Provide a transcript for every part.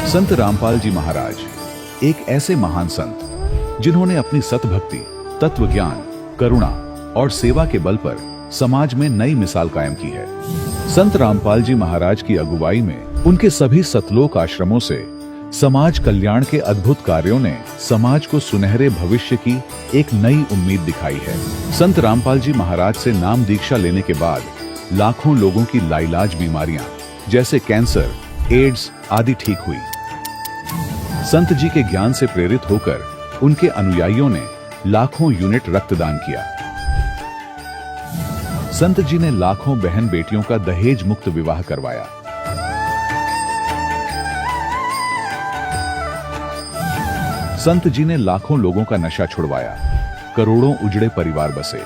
संत रामपाल जी महाराज एक ऐसे महान संत जिन्होंने अपनी सतभक्ति, तत्व ज्ञान, करुणा और सेवा के बल पर समाज में नई मिसाल कायम की है। संत रामपाल जी महाराज की अगुवाई में उनके सभी सतलोक आश्रमों से समाज कल्याण के अद्भुत कार्यों ने समाज को सुनहरे भविष्य की एक नई उम्मीद दिखाई है। संत रामपाल जी महाराज से नाम दीक्षा लेने के बाद लाखों लोगों की लाइलाज बीमारियां जैसे कैंसर, एड्स आदि ठीक हुई। संत जी के ज्ञान से प्रेरित होकर उनके अनुयायियों ने लाखों यूनिट रक्तदान किया। संत जी ने लाखों बहन बेटियों का दहेज मुक्त विवाह करवाया। संत जी ने लाखों लोगों का नशा छुड़वाया, करोड़ों उजड़े परिवार बसे।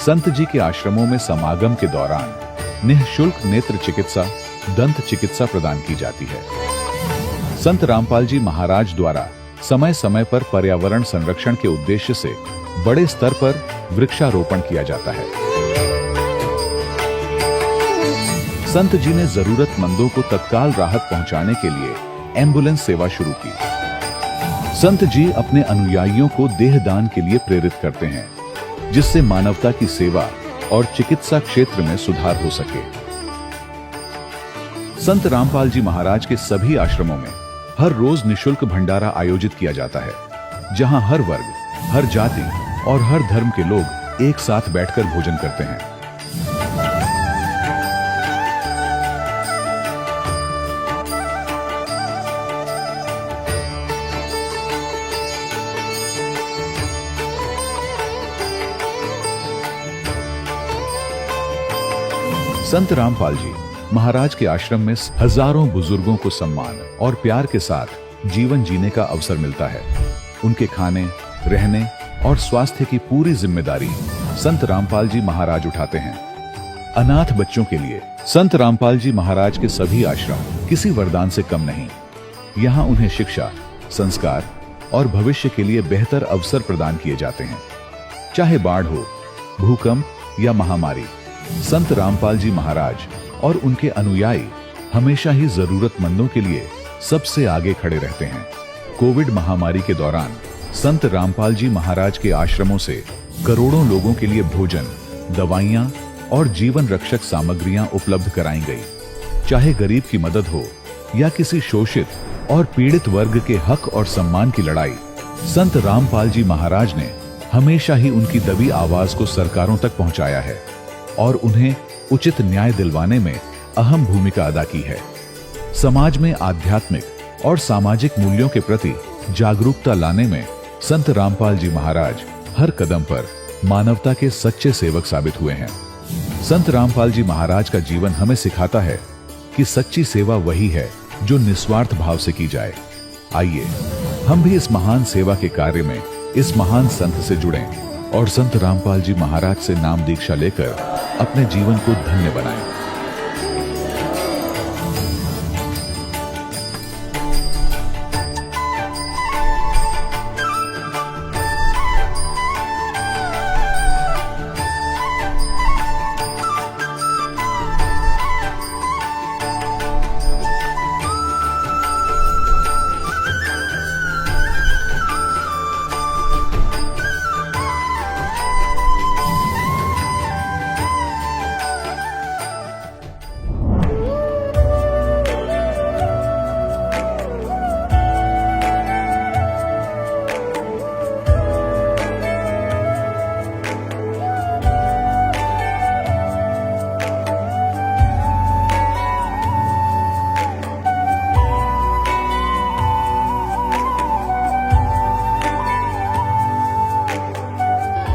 संत जी के आश्रमों में समागम के दौरान निःशुल्क नेत्र चिकित्सा, दंत चिकित्सा प्रदान की जाती है। संत रामपाल जी महाराज द्वारा समय समय पर पर्यावरण संरक्षण के उद्देश्य से बड़े स्तर पर वृक्षारोपण किया जाता है। संत जी ने जरूरतमंदों को तत्काल राहत पहुंचाने के लिए एम्बुलेंस सेवा शुरू की। संत जी अपने अनुयायियों को देहदान के लिए प्रेरित करते हैं, जिससे मानवता की सेवा और चिकित्सा क्षेत्र में सुधार हो सके। संत रामपाल जी महाराज के सभी आश्रमों में हर रोज निःशुल्क भंडारा आयोजित किया जाता है, जहां हर वर्ग, हर जाति और हर धर्म के लोग एक साथ बैठकर भोजन करते हैं। संत रामपाल जी महाराज के आश्रम में हजारों बुजुर्गों को सम्मान और प्यार के साथ जीवन जीने का अवसर मिलता है। उनके खाने, रहने और स्वास्थ्य की पूरी जिम्मेदारी संत रामपाल जी महाराज उठाते हैं। अनाथ बच्चों के लिए संत रामपाल जी महाराज के सभी आश्रम किसी वरदान से कम नहीं। यहाँ उन्हें शिक्षा, संस्कार और भविष्य के लिए बेहतर अवसर प्रदान किए जाते हैं। चाहे बाढ़ हो, भूकंप या महामारी, संत रामपाल जी महाराज और उनके अनुयायी हमेशा ही जरूरतमंदों के लिए सबसे आगे खड़े रहते हैं। कोविड महामारी के दौरान संत रामपाल जी महाराज के आश्रमों से करोड़ों लोगों के लिए भोजन, दवाइयां और जीवन रक्षक सामग्रियां उपलब्ध कराई गई। चाहे गरीब की मदद हो या किसी शोषित और पीड़ित वर्ग के हक और सम्मान की लड़ाई, संत रामपाल जी महाराज ने हमेशा ही उनकी दबी आवाज को सरकारों तक पहुंचाया है और उन्हें उचित न्याय दिलवाने में अहम भूमिका अदा की है। समाज में आध्यात्मिक और सामाजिक मूल्यों के प्रति जागरूकता लाने में संत रामपाल जी महाराज हर कदम पर मानवता के सच्चे सेवक साबित हुए हैं। संत रामपाल जी महाराज का जीवन हमें सिखाता है कि सच्ची सेवा वही है जो निस्वार्थ भाव से की जाए। आइए हम भी इस महान सेवा के कार्य में इस महान संत से जुड़ें और संत रामपाल जी महाराज से नाम दीक्षा लेकर अपने जीवन को धन्य बनाएं।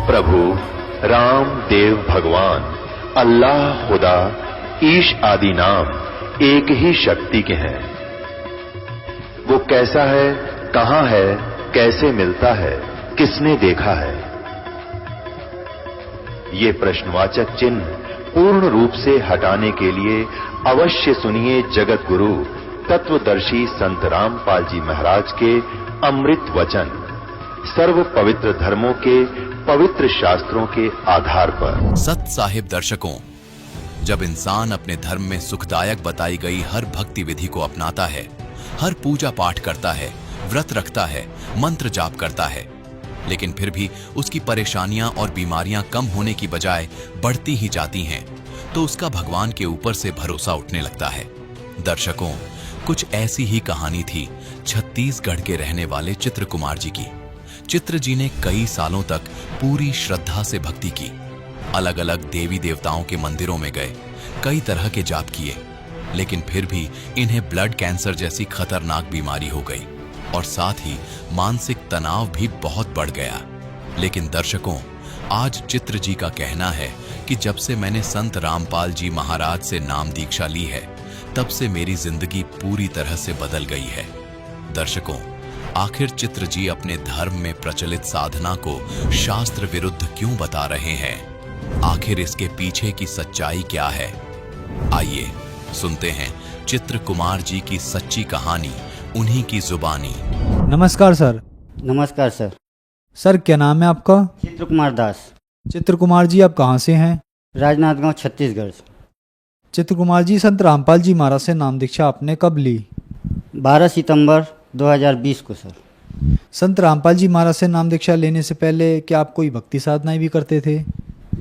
प्रभु राम, देव, भगवान, अल्लाह, खुदा, ईश आदि नाम एक ही शक्ति के हैं। वो कैसा है, कहां है, कैसे मिलता है, किसने देखा है? ये प्रश्नवाचक चिन्ह पूर्ण रूप से हटाने के लिए अवश्य सुनिए जगत गुरु तत्वदर्शी संत रामपाल जी महाराज के अमृत वचन, सर्व पवित्र धर्मों के पवित्र शास्त्रों के आधार पर। सत साहिब दर्शकों, जब इंसान अपने धर्म में सुखदायक बताई गई हर भक्ति विधि को अपनाता है हर पूजा पाठ करता है, व्रत रखता है, मंत्र जाप करता है, लेकिन फिर भी उसकी परेशानियां और बीमारियां कम होने की बजाय बढ़ती ही जाती हैं, तो उसका भगवान के ऊपर से भरोसा उठने लगता है। दर्शकों, कुछ ऐसी ही कहानी थी छत्तीसगढ़ के रहने वाले चित्र कुमार जी की। चित्र जी ने कई सालों तक पूरी श्रद्धा से भक्ति की, अलग अलग देवी देवताओं के मंदिरों में गए, कई तरह के जाप किए, लेकिन फिर भी इन्हें ब्लड कैंसर जैसी खतरनाक बीमारी हो गई और साथ ही मानसिक तनाव भी बहुत बढ़ गया। लेकिन दर्शकों, आज चित्र जी का कहना है कि जब से मैंने संत रामपाल जी महाराज से नाम दीक्षा ली है, तब से मेरी जिंदगी पूरी तरह से बदल गई है। दर्शकों, आखिर चित्र जी अपने धर्म में प्रचलित साधना को शास्त्र विरुद्ध क्यों बता रहे हैं? आखिर इसके पीछे की सच्चाई क्या है? आइए सुनते हैं चित्र कुमार जी की सच्ची कहानी, उन्हीं की जुबानी। नमस्कार सर। नमस्कार सर। सर क्या नाम है आपका? चित्र कुमार दास। चित्र कुमार जी आप कहाँ से हैं? राजनांदगांव छत्तीसगढ़ से। चित्र कुमार जी, संत रामपाल जी महाराज से नाम दीक्षा आपने कब ली? 12 सितंबर 2020 को सर। संत रामपाल जी महाराज से नाम दीक्षा लेने से पहले क्या आप कोई भक्ति साधनाएं भी करते थे?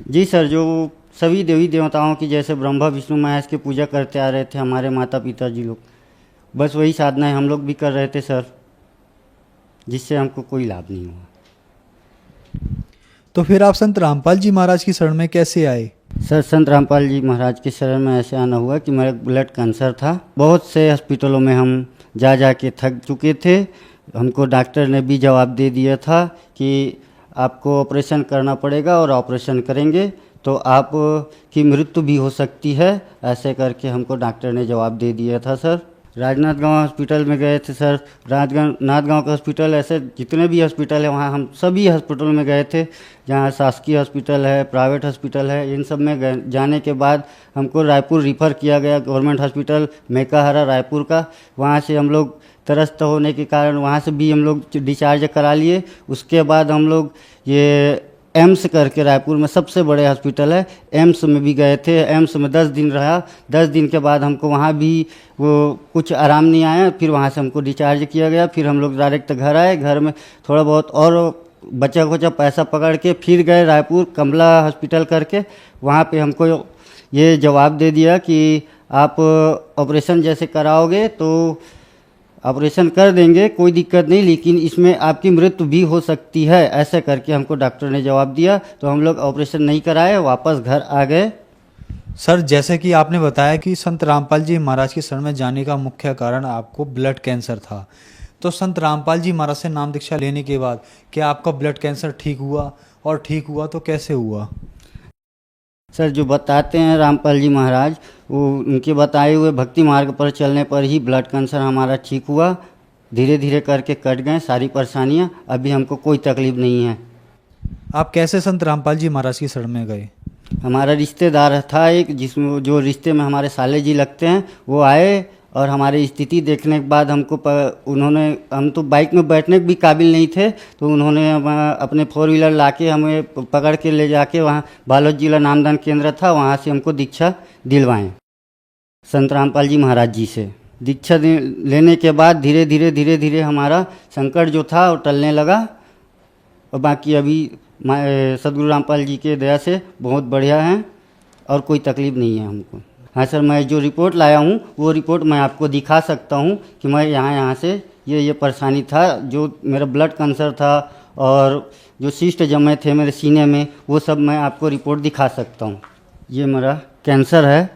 जी सर, जो सभी देवी देवताओं की जैसे ब्रह्मा विष्णु महेश की पूजा करते आ रहे थे हमारे माता पिता जी लोग, बस वही साधनाएं हम लोग भी कर रहे थे सर, जिससे हमको कोई लाभ नहीं हुआ। तो फिर आप संत रामपाल जी महाराज की शरण में कैसे आए? सर, संत रामपाल जी महाराज की शरण में ऐसे आना हुआ कि मेरा ब्लड कैंसर था। बहुत से हॉस्पिटलों में हम जा के थक चुके थे। हमको डॉक्टर ने भी जवाब दे दिया था कि आपको ऑपरेशन करना पड़ेगा और ऑपरेशन करेंगे तो आप की मृत्यु भी हो सकती है, ऐसे करके हमको डॉक्टर ने जवाब दे दिया था सर। राजनांदगांव हॉस्पिटल में गए थे सर। राजनांदगांव का हॉस्पिटल, ऐसे जितने भी हॉस्पिटल है वहाँ हम सभी हॉस्पिटल में गए थे, जहाँ शासकीय हॉस्पिटल है, प्राइवेट हॉस्पिटल है, इन सब में जाने के बाद हमको रायपुर रिफ़र किया गया, गवर्नमेंट हॉस्पिटल मेकाहारा रायपुर का। वहाँ से हम लोग त्रस्त होने के कारण वहाँ से भी हम लोग डिस्चार्ज करा लिए। उसके बाद हम लोग ये एम्स करके रायपुर में सबसे बड़े हॉस्पिटल है, एम्स में भी गए थे। एम्स में 10 दिन रहा। 10 दिन के बाद हमको वहाँ भी वो कुछ आराम नहीं आया, फिर वहाँ से हमको डिस्चार्ज किया गया। फिर हम लोग डायरेक्ट घर आए। घर में थोड़ा बहुत और बचा खुचा पैसा पकड़ के फिर गए रायपुर कमला हॉस्पिटल करके। वहाँ पे हमको ये जवाब दे दिया कि आप ऑपरेशन जैसे कराओगे तो ऑपरेशन कर देंगे, कोई दिक्कत नहीं, लेकिन इसमें आपकी मृत्यु भी हो सकती है, ऐसे करके हमको डॉक्टर ने जवाब दिया। तो हम लोग ऑपरेशन नहीं कराए, वापस घर आ गए। सर, जैसे कि आपने बताया कि संत रामपाल जी महाराज की शरण में जाने का मुख्य कारण आपको ब्लड कैंसर था, तो संत रामपाल जी महाराज से नाम दीक्षा लेने के बाद क्या आपका ब्लड कैंसर ठीक हुआ, और ठीक हुआ तो कैसे हुआ? सर, जो बताते हैं रामपाल जी महाराज, वो उनके बताए हुए भक्ति मार्ग पर चलने पर ही ब्लड कैंसर हमारा ठीक हुआ। धीरे धीरे करके कट गए सारी परेशानियां, अभी हमको कोई तकलीफ नहीं है। आप कैसे संत रामपाल जी महाराज की शरण में गए? हमारा रिश्तेदार था एक, जिसमें जो रिश्ते में हमारे साले जी लगते हैं, वो आए और हमारी स्थिति देखने के बाद उन्होंने, हम तो बाइक में बैठने के भी काबिल नहीं थे, तो उन्होंने अपने 4 व्हीलर लाके हमें पकड़ के ले जाके वहाँ बालोद जिला नामदान केंद्र था, वहाँ से हमको दीक्षा दिलवाएं संत रामपाल जी महाराज जी से। दीक्षा लेने के बाद धीरे धीरे हमारा संकट जो था वो टलने लगा, और बाकी अभी सदगुरु रामपाल जी के दया से बहुत बढ़िया हैं और कोई तकलीफ नहीं है हमको। हाँ सर, मैं जो रिपोर्ट लाया हूँ वो रिपोर्ट मैं आपको दिखा सकता हूँ कि मैं यहाँ से ये परेशानी था, जो मेरा ब्लड कैंसर था और जो सिस्ट जमे थे मेरे सीने में, वो सब मैं आपको रिपोर्ट दिखा सकता हूँ। ये मेरा कैंसर है,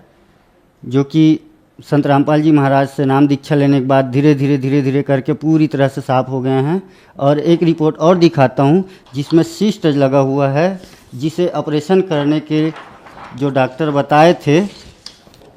जो कि संत रामपाल जी महाराज से नाम दीक्षा लेने के बाद धीरे धीरे करके पूरी तरह से साफ हो गए हैं। और एक रिपोर्ट और दिखाता हूँ जिसमें सिस्ट लगा हुआ है, जिसे ऑपरेशन करने के जो डॉक्टर बताए थे,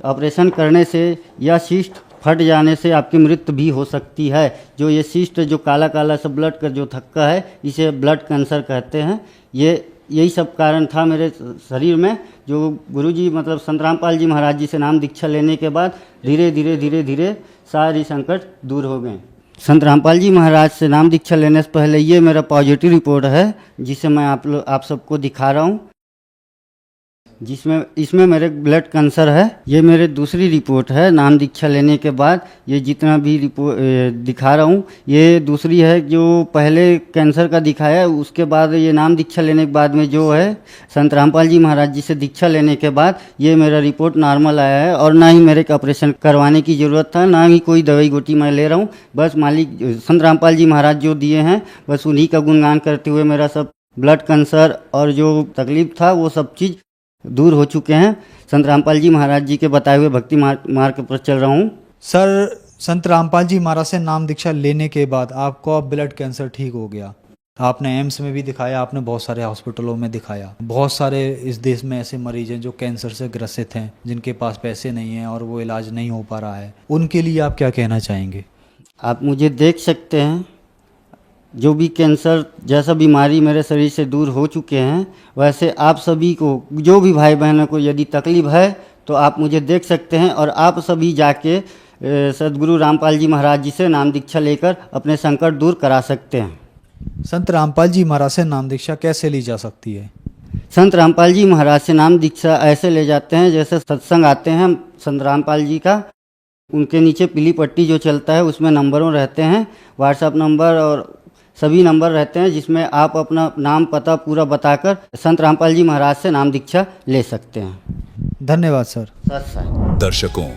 ऑपरेशन करने से या सिस्ट फट जाने से आपकी मृत्यु भी हो सकती है। जो ये सिस्ट जो काला काला सा ब्लड का जो थक्का है, इसे ब्लड कैंसर कहते हैं। यही सब कारण था मेरे शरीर में, जो गुरुजी मतलब संत रामपाल जी महाराज जी से नाम दीक्षा लेने के बाद धीरे धीरे सारी संकट दूर हो गए। संत रामपाल जी महाराज से नाम दीक्षा लेने से पहले ये मेरा पॉजिटिव रिपोर्ट है, जिसे मैं आप सबको दिखा रहा हूँ। जिसमें इसमें मेरे ब्लड कैंसर है। ये मेरे दूसरी रिपोर्ट है नाम दीक्षा लेने के बाद। ये जितना भी रिपोर्ट दिखा रहा हूँ ये दूसरी है। जो पहले कैंसर का दिखाया उसके बाद ये नाम दीक्षा लेने के बाद में जो है संत रामपाल जी महाराज जी से दीक्षा लेने के बाद ये मेरा रिपोर्ट नॉर्मल आया है। और ना ही मेरे को ऑपरेशन करवाने की ज़रूरत था, ना ही कोई दवाई गोटी मैं ले रहा हूँ। बस मालिक संत रामपाल जी महाराज जो दिए हैं बस उन्हीं का गुणगान करते हुए मेरा सब ब्लड कैंसर और जो तकलीफ था वो सब चीज़ दूर हो चुके हैं। संत रामपाल जी महाराज जी के बताए हुए भक्ति मार्ग पर चल रहा हूँ। सर, संत रामपाल जी महाराज से नाम दीक्षा लेने के बाद आपको अब ब्लड कैंसर ठीक हो गया। आपने एम्स में भी दिखाया, आपने बहुत सारे हॉस्पिटलों में दिखाया। बहुत सारे इस देश में ऐसे मरीज हैं जो कैंसर से ग्रसित हैं, जिनके पास पैसे नहीं हैं और वो इलाज नहीं हो पा रहा है। उनके लिए आप क्या कहना चाहेंगे? आप मुझे देख सकते हैं, जो भी कैंसर जैसा बीमारी मेरे शरीर से दूर हो चुके हैं, वैसे आप सभी को, जो भी भाई बहनों को यदि तकलीफ है तो आप मुझे देख सकते हैं। और आप सभी जाके सदगुरु रामपाल जी महाराज जी से नाम दीक्षा लेकर अपने संकट दूर करा सकते हैं। संत रामपाल जी महाराज से नाम दीक्षा कैसे ली जा सकती है? संत रामपाल जी महाराज से नाम दीक्षा ऐसे ले जाते हैं जैसे सत्संग आते हैं संत रामपाल जी का, उनके नीचे पीली पट्टी जो चलता है उसमें नंबरों रहते हैं, व्हाट्सएप नंबर और सभी नंबर रहते हैं, जिसमें आप अपना नाम पता पूरा बताकर संत रामपाल जी महाराज से नाम दीक्षा ले सकते हैं। धन्यवाद सर। दर्शकों,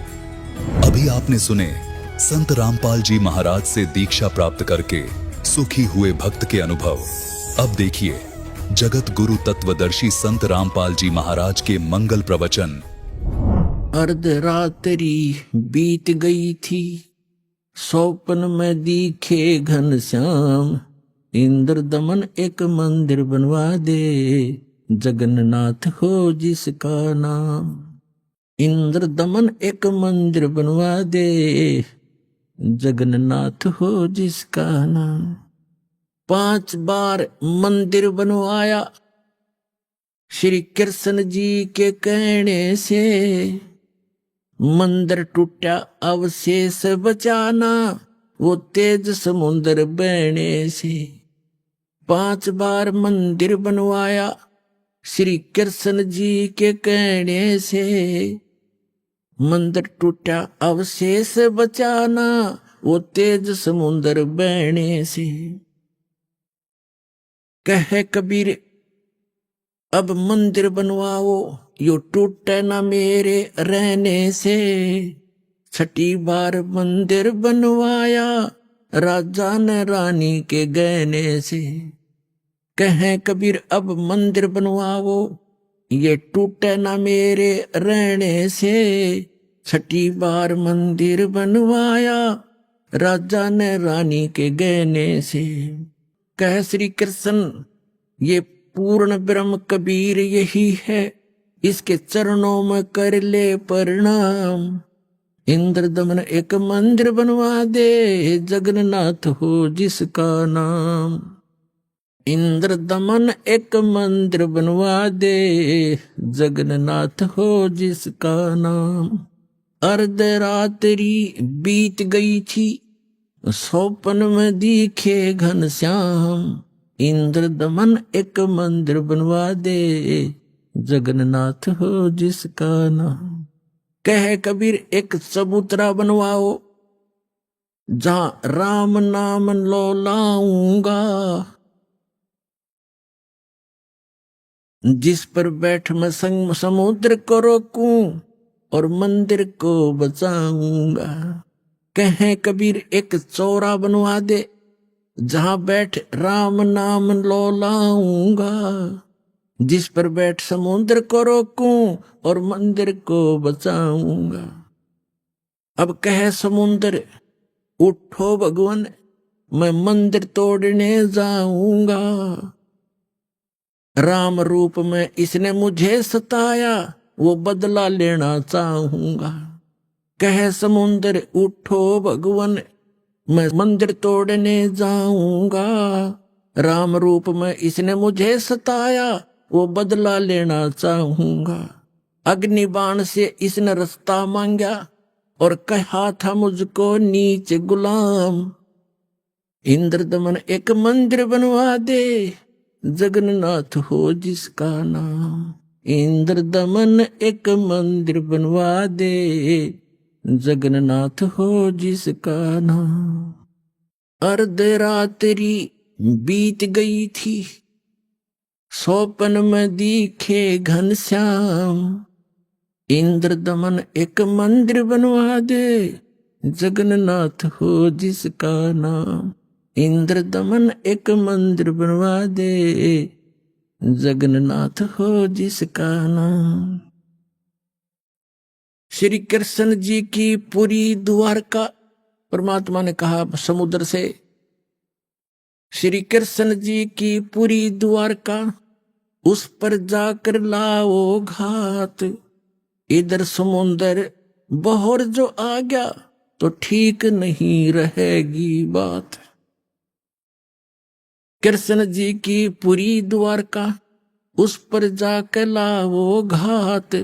अभी आपने सुने संत रामपाल जी महाराज से दीक्षा प्राप्त करके सुखी हुए भक्त के अनुभव। अब देखिए जगत गुरु तत्वदर्शी संत रामपाल जी महाराज के मंगल प्रवचन। अर्धरात्रि बीत गई थी, स्वप्न में दिखे घनश्याम। इंद्र दमन एक मंदिर बनवा दे, जगन्नाथ हो जिसका नाम। इंद्र दमन एक मंदिर बनवा दे, जगन्नाथ हो जिसका नाम। 5 बार मंदिर बनवाया श्री कृष्ण जी के कहने से। मंदिर टूटा अवशेष बचाना, वो तेज समुद्र बहने से। 5 बार मंदिर बनवाया श्री कृष्ण जी के कहने से। मंदिर टूटा अवशेष बचाना, वो तेज समुद्र बहने से। कहे कबीर अब मंदिर बनवाओ, यो टूटे ना मेरे रहने से। 6 बार मंदिर बनवाया राजा ने रानी के गहने से। कहे कबीर अब मंदिर बनवाओ, ये टूटे ना मेरे रहने से। 6 बार मंदिर बनवाया राजा ने रानी के गहने से। कह श्री कृष्ण ये पूर्ण ब्रह्म कबीर यही है, इसके चरणों में कर ले प्रणाम। इंद्र दमन एक मंदिर बनवा दे, जगन्नाथ हो जिसका नाम। इंद्र दमन एक मंदिर बनवा दे, जगन्नाथ हो जिसका नाम। अर्धरात्रि बीत गई थी, स्वप्न में दिखे घनश्याम। इंद्र दमन एक मंदिर बनवा दे, जगन्नाथ हो जिसका नाम। कह कबीर एक चबूतरा बनवाओ, जहां राम नाम लो लाऊंगा। जिस पर बैठ मैं संग समुद्र को रोकूं और मंदिर को बचाऊंगा। कहे कबीर एक चौरा बनवा दे, जहां बैठ राम नाम लो लाऊंगा। जिस पर बैठ समुद्र को रोकूं और मंदिर को बचाऊंगा। अब कहे समुद्र उठो भगवान, मैं मंदिर तोड़ने जाऊंगा। राम रूप में इसने मुझे सताया, वो बदला लेना चाहूंगा। कहे समुद्र उठो भगवान, मैं मंदिर तोड़ने जाऊंगा। राम रूप में इसने मुझे सताया, वो बदला लेना चाहूंगा। अग्नि बाण से इसने रास्ता मांगा और कहा था मुझको नीच गुलाम। इंद्र दमन एक मंदिर बनवा दे, जगन्नाथ हो जिसका नाम। इंद्र दमन एक मंदिर बनवा दे, जगन्नाथ हो जिसका नाम। अर्धरात्रि बीत गई थी, स्वप्न में दिखे घनश्याम। इंद्र दमन एक मंदिर बनवा दे, जगन्नाथ हो जिसका नाम। इंद्र दमन एक मंदिर बनवा दे, जगन्नाथ हो जिसका नाम। श्री कृष्ण जी की पूरी द्वारका, परमात्मा ने कहा समुद्र से, श्री कृष्ण जी की पूरी द्वारका उस पर जाकर लाओ घात। इधर समुद्र बहर जो आ गया तो ठीक नहीं रहेगी बात। कृष्ण जी की पूरी द्वारका उस पर जाकर लाओ घात।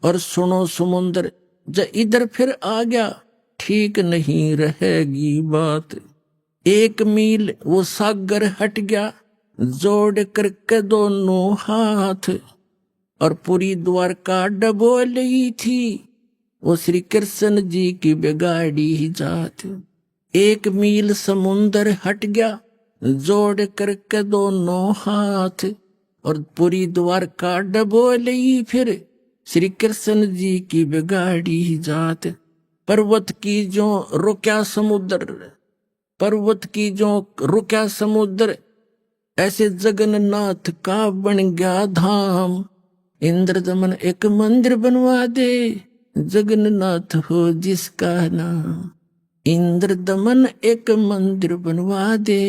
और सुनो समुद्र जो इधर फिर आ गया ठीक नहीं रहेगी बात। 1 मील वो सागर हट गया, जोड़ करके दोनों हाथ। और पूरी द्वारका डबो ली थी, वो श्री कृष्ण जी की बिगाड़ी जात। 1 मील समुंदर हट गया, जोड़ करके दोनों हाथ। और पूरी द्वारका डबो ली फिर श्री कृष्ण जी की बिगाड़ी जात। पर्वत की जो रुक्या समुद्र, पर्वत की जो रुक्या समुद्र, ऐसे जगन्नाथ का बन गया धाम। इंद्र दमन एक मंदिर बनवा दे, जगन्नाथ हो जिसका नाम। इंद्र दमन एक मंदिर बनवा दे,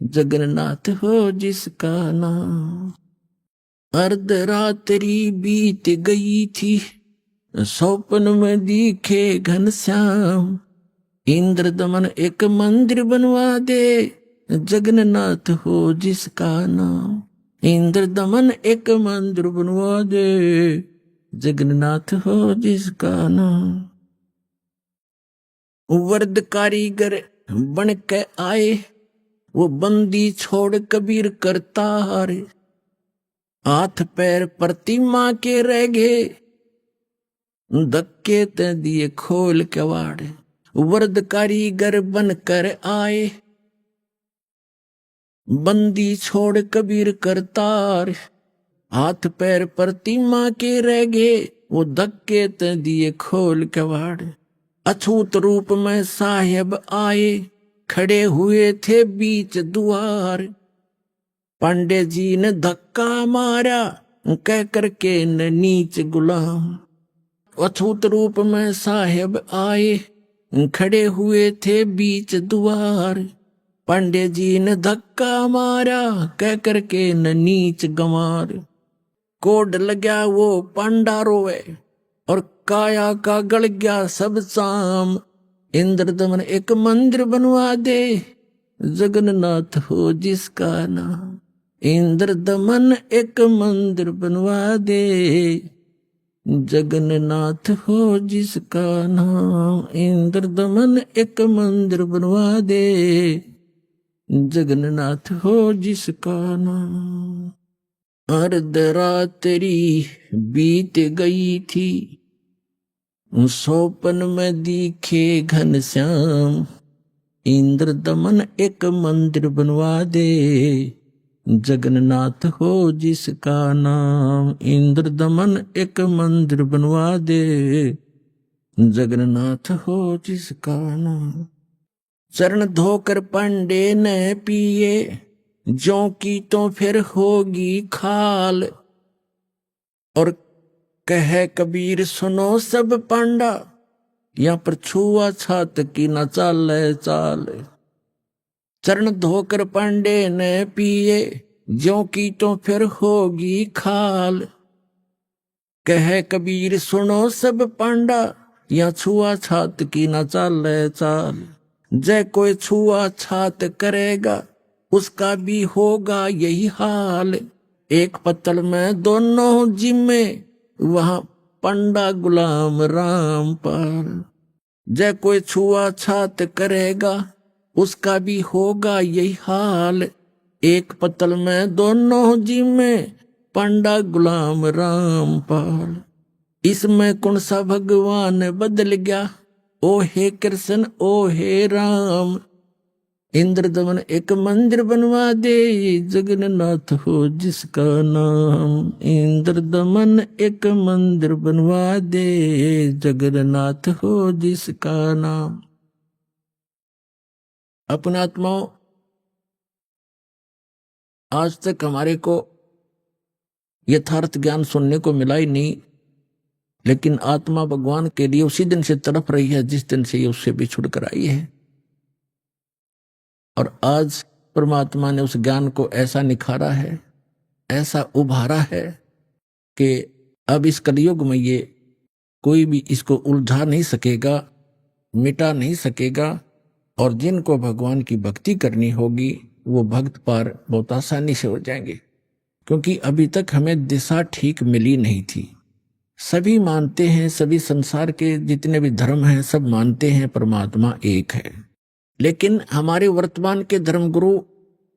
जगन्नाथ हो जिसका नाम। अर्धरात्रि बीत गई थी, स्वप्न में दिखे घनश्याम। इंद्र दमन एक मंदिर बनवा दे, जगन्नाथ हो जिसका नाम। इंद्र दमन एक मंदिर बनवा दे, जगन्नाथ हो जिसका नाम। वर्द कारीगर बन के आए, वो बंदी छोड़ कबीर करतार। हाथ पैर प्रतिमा के रह गए, धक्के ते दिए खोल के वाड़। वर्द कारीगर बन कर आए, बंदी छोड़ कबीर करतार। हाथ पैर प्रतिमा के रह गए, वो धक्के ते दिए खोल के वाड़। अछूत रूप में साहेब आए, खड़े हुए थे बीच द्वार। पांडे जी ने धक्का मारा, कह करके न नीच गुलाम। अछूत रूप में साहेब आए, खड़े हुए थे बीच द्वार। पांडे जी ने धक्का मारा, कह करके न नीच गंवार। कोड लग्या वो पांडा रोवे, और काया का गल गया सब साम। इंद्र दमन एक मंदिर बनवा दे, जगन्नाथ हो जिसका नाम। इंद्र दमन एक मंदिर बनवा दे, जगन्नाथ हो जिसका नाम। इंद्र दमन एक मंदिर बनवा दे, जगन्नाथ हो जिसका नाम। अर्धरात्रि बीत गई थी, स्वप्न में दिखे घनश्याम। इंद्र दमन एक मंदिर बनवा दे, जगन्नाथ हो जिसका नाम। इंद्र दमन एक मंदिर बनवा दे, जगन्नाथ हो जिसका नाम। चरण धोकर पांडे ने पिए, ज्यों की तो फिर होगी खाल। और कह कबीर सुनो सब पांडा, यहाँ पर छुआ छात की न चाले चाल। चरण धोकर पांडे ने पिए, ज्यों की तो फिर होगी खाल। कह कबीर सुनो सब पांडा, यहाँ छुआ छात की न चाले चाल। जय कोई छुआ छात करेगा, उसका भी होगा यही हाल। एक पत्तल में दोनों जिम्मे, वहां पंडा गुलाम राम पाल। जय कोई छुआ छात करेगा, उसका भी होगा यही हाल। एक पत्तल में दोनों जिम्मे, पांडा गुलाम रामपाल। इसमें कौन सा भगवान बदल गया, ओ हे कृष्ण ओ हे राम। इंद्रदमन एक मंदिर बनवा दे, जगन्नाथ हो जिसका नाम। इंद्रदमन एक मंदिर बनवा दे, जगन्नाथ हो जिसका नाम। अपने आत्माओं, आज तक हमारे को यथार्थ ज्ञान सुनने को मिला ही नहीं, लेकिन आत्मा भगवान के लिए उसी दिन से तड़प रही है जिस दिन से ये उससे बिछुड़ कर आई है। और आज परमात्मा ने उस ज्ञान को ऐसा निखारा है, ऐसा उभारा है कि अब इस कलयुग में ये कोई भी इसको उलझा नहीं सकेगा, मिटा नहीं सकेगा। और जिनको भगवान की भक्ति करनी होगी वो भक्त पार बहुत आसानी से हो जाएंगे, क्योंकि अभी तक हमें दिशा ठीक मिली नहीं थी। सभी मानते हैं, सभी संसार के जितने भी धर्म हैं सब मानते हैं परमात्मा एक है, लेकिन हमारे वर्तमान के धर्मगुरु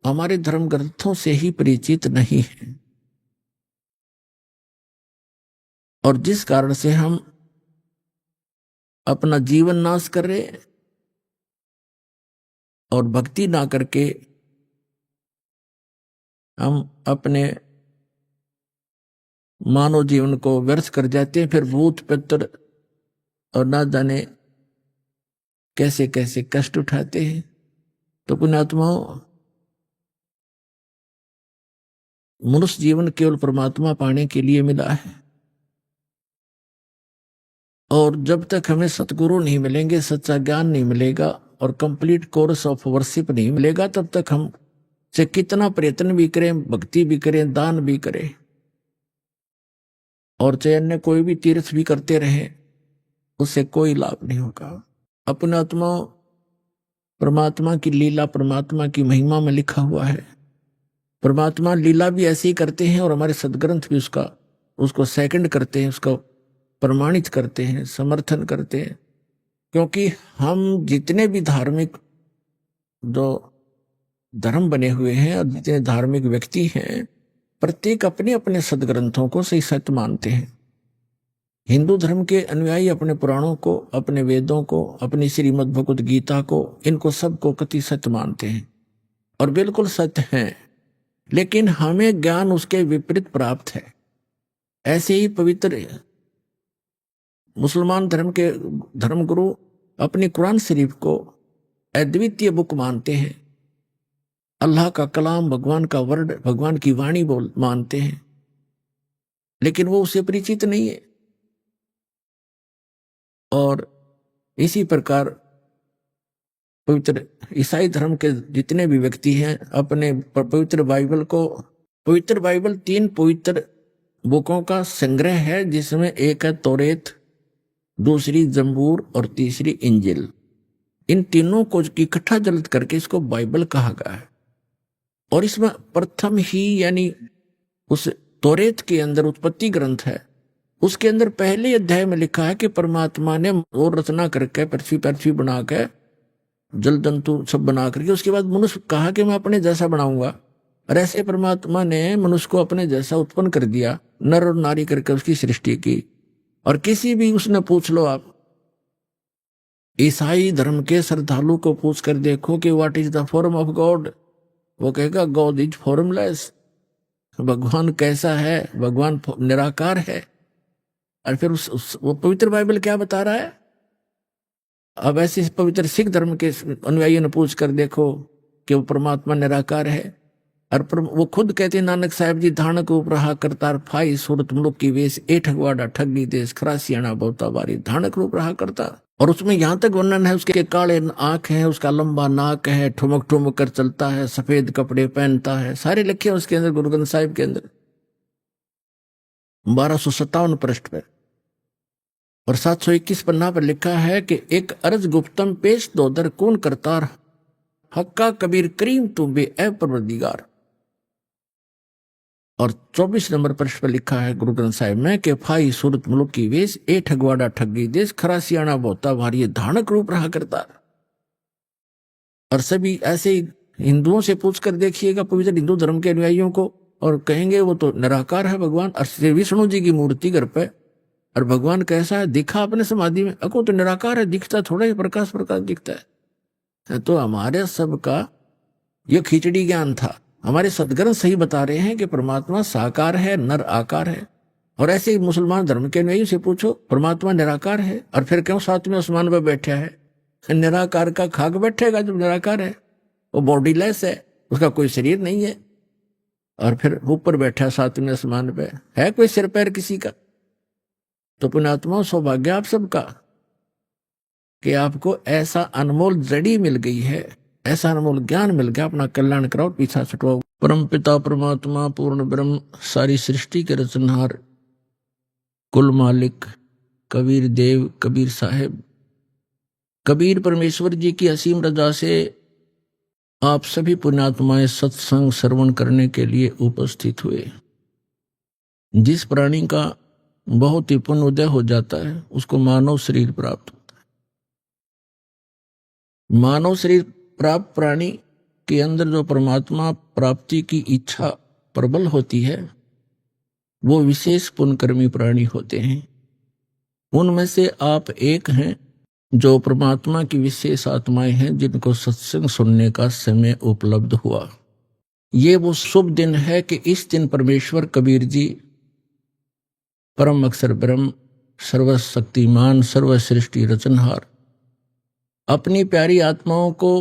हमारे धर्म ग्रंथों से ही परिचित नहीं है, और जिस कारण से हम अपना जीवन नाश कर रहे हैं और भक्ति ना करके हम अपने मानव जीवन को व्यर्थ कर जाते हैं। फिर भूत पितर और ना जाने कैसे कैसे कष्ट उठाते हैं। तो पुण्यात्माओं, मनुष्य जीवन केवल परमात्मा पाने के लिए मिला है, और जब तक हमें सतगुरु नहीं मिलेंगे, सच्चा ज्ञान नहीं मिलेगा और कंप्लीट कोर्स ऑफ वर्शिप नहीं मिलेगा, तब तक हम से कितना प्रयत्न भी करें, भक्ति भी करें, दान भी करें और चाहे अन्य कोई भी तीर्थ भी करते रहे, उससे कोई लाभ नहीं होगा। अपने आत्मा परमात्मा की लीला, परमात्मा की महिमा में लिखा हुआ है। परमात्मा लीला भी ऐसे ही करते हैं और हमारे सदग्रंथ भी उसको सेकंड करते हैं, उसको प्रमाणित करते हैं, समर्थन करते हैं। क्योंकि हम जितने भी धार्मिक जो धर्म बने हुए हैं और जितने धार्मिक व्यक्ति हैं, प्रत्येक अपने अपने सदग्रंथों को सही सत्य मानते हैं। हिंदू धर्म के अनुयायी अपने पुराणों को, अपने वेदों को, अपनी श्रीमद् भगवद गीता को, इनको सबको कति सत्य मानते हैं और बिल्कुल सत्य हैं, लेकिन हमें ज्ञान उसके विपरीत प्राप्त है। ऐसे ही पवित्र मुसलमान धर्म के धर्मगुरु अपनी कुरान शरीफ को अद्वितीय बुक मानते हैं, अल्लाह का कलाम, भगवान का वर्ड, भगवान की वाणी मानते हैं, लेकिन वो उससे परिचित नहीं है। और इसी प्रकार पवित्र ईसाई धर्म के जितने भी व्यक्ति हैं अपने पवित्र बाइबल 3 पवित्र बुकों का संग्रह है, जिसमें एक है तौरेत, दूसरी जंबूर और तीसरी इंजिल। इन तीनों को इकट्ठा जल्द करके इसको बाइबल कहा गया है। और इसमें प्रथम ही यानी उस तौरेत के अंदर उत्पत्ति ग्रंथ है, उसके अंदर पहले अध्याय में लिखा है कि परमात्मा ने और रचना करके पृथ्वी बना के जल जंतु सब बना करके उसके बाद मनुष्य कहा कि मैं अपने जैसा बनाऊंगा। और ऐसे परमात्मा ने मनुष्य को अपने जैसा उत्पन्न कर दिया, नर और नारी करके उसकी सृष्टि की। और किसी भी उसने पूछ लो, आप ईसाई धर्म के श्रद्धालु को पूछ कर देखो कि what is the form of God, वो कहेगा गॉड इज फॉर्मलेस। भगवान कैसा है? भगवान निराकार है। और फिर वो पवित्र बाइबल क्या बता रहा है? अब ऐसे पवित्र सिख धर्म के अनुयायियों ने पूछ कर देखो कि वो परमात्मा निराकार है। और वो खुद कहते हैं, नानक साहब जी धानक उपराहा करतार फाई सूरत मुलुक की वेश ए ठगवाड़ा ठगी देश खरासियाना बहुता बारी धानक रूप रहा करता। और उसमें यहाँ तक वर्णन है, उसके काले आंख है, उसका लंबा नाक है, ठुमक ठुमक कर चलता है, सफेद कपड़े पहनता है, सारे लिखे हैं उसके अंदर, गुरु ग्रंथ साहिब के अंदर 1257 पृष्ठ पर। और 721 पन्ना पर लिखा है कि एक अर्ज गुप्तम पेश दो दर कौन करतार हक्का कबीर करीम तुम बे ए परवरदिगार। और 24 नंबर पृष्ठ पर लिखा है गुरु ग्रंथ साहिब में कि फाई सूरत मुलुक की वेश ए ठगवाड़ा ठगी देश खरासियाना बहुता भारी धानक रूप रहा करता। और सभी ऐसे ही हिंदुओं से पूछकर देखिएगा, पवित्र हिंदू धर्म के अनुयायियों को, और कहेंगे वो तो निराकार है भगवान, और श्री विष्णु जी की मूर्ति घर पे, और भगवान कैसा है, दिखा अपने समाधि में, अको तो निराकार है, दिखता थोड़ा ही प्रकाश प्रकाश दिखता है। तो हमारे सबका ये खिचड़ी ज्ञान था। हमारे सदग्रंथ सही बता रहे हैं कि परमात्मा साकार है, नर आकार है। और ऐसे ही मुसलमान धर्म के नहीं से पूछो, परमात्मा निराकार है, और फिर क्यों सातवें आसमान पर बैठा है? निराकार का खाक बैठेगा जब निराकार है, वो बॉडीलेस है, उसका कोई शरीर नहीं है, और फिर ऊपर बैठा सातवें आसमान पे, है कोई सिर पैर किसी का? तो पुण्यात्मा सौभाग्य आप सबका कि आपको ऐसा अनमोल जड़ी मिल गई है, ऐसा अनमोल ज्ञान मिल गया। अपना कल्याण कराओ, पीछा छुटवाओ। परम पिता परमात्मा पूर्ण ब्रह्म, सारी सृष्टि के रचनहार, कुल मालिक कबीर देव, कबीर साहेब, कबीर परमेश्वर जी की असीम रजा से आप सभी पुण्यात्माएं सत्संग श्रवण करने के लिए उपस्थित हुए। जिस प्राणी का बहुत ही पुण्य उदय हो जाता है उसको मानव शरीर प्राप्त होता है। मानव शरीर प्राप्त प्राणी के अंदर जो परमात्मा प्राप्ति की इच्छा प्रबल होती है वो विशेष पुण्यकर्मी प्राणी होते हैं। उनमें से आप एक हैं जो परमात्मा की विशेष आत्माएं हैं जिनको सत्संग सुनने का समय उपलब्ध हुआ। ये वो शुभ दिन है कि इस दिन परमेश्वर कबीर जी परम अक्षर ब्रह्म, सर्वशक्तिमान, सर्वसृष्टि रचनहार, अपनी प्यारी आत्माओं को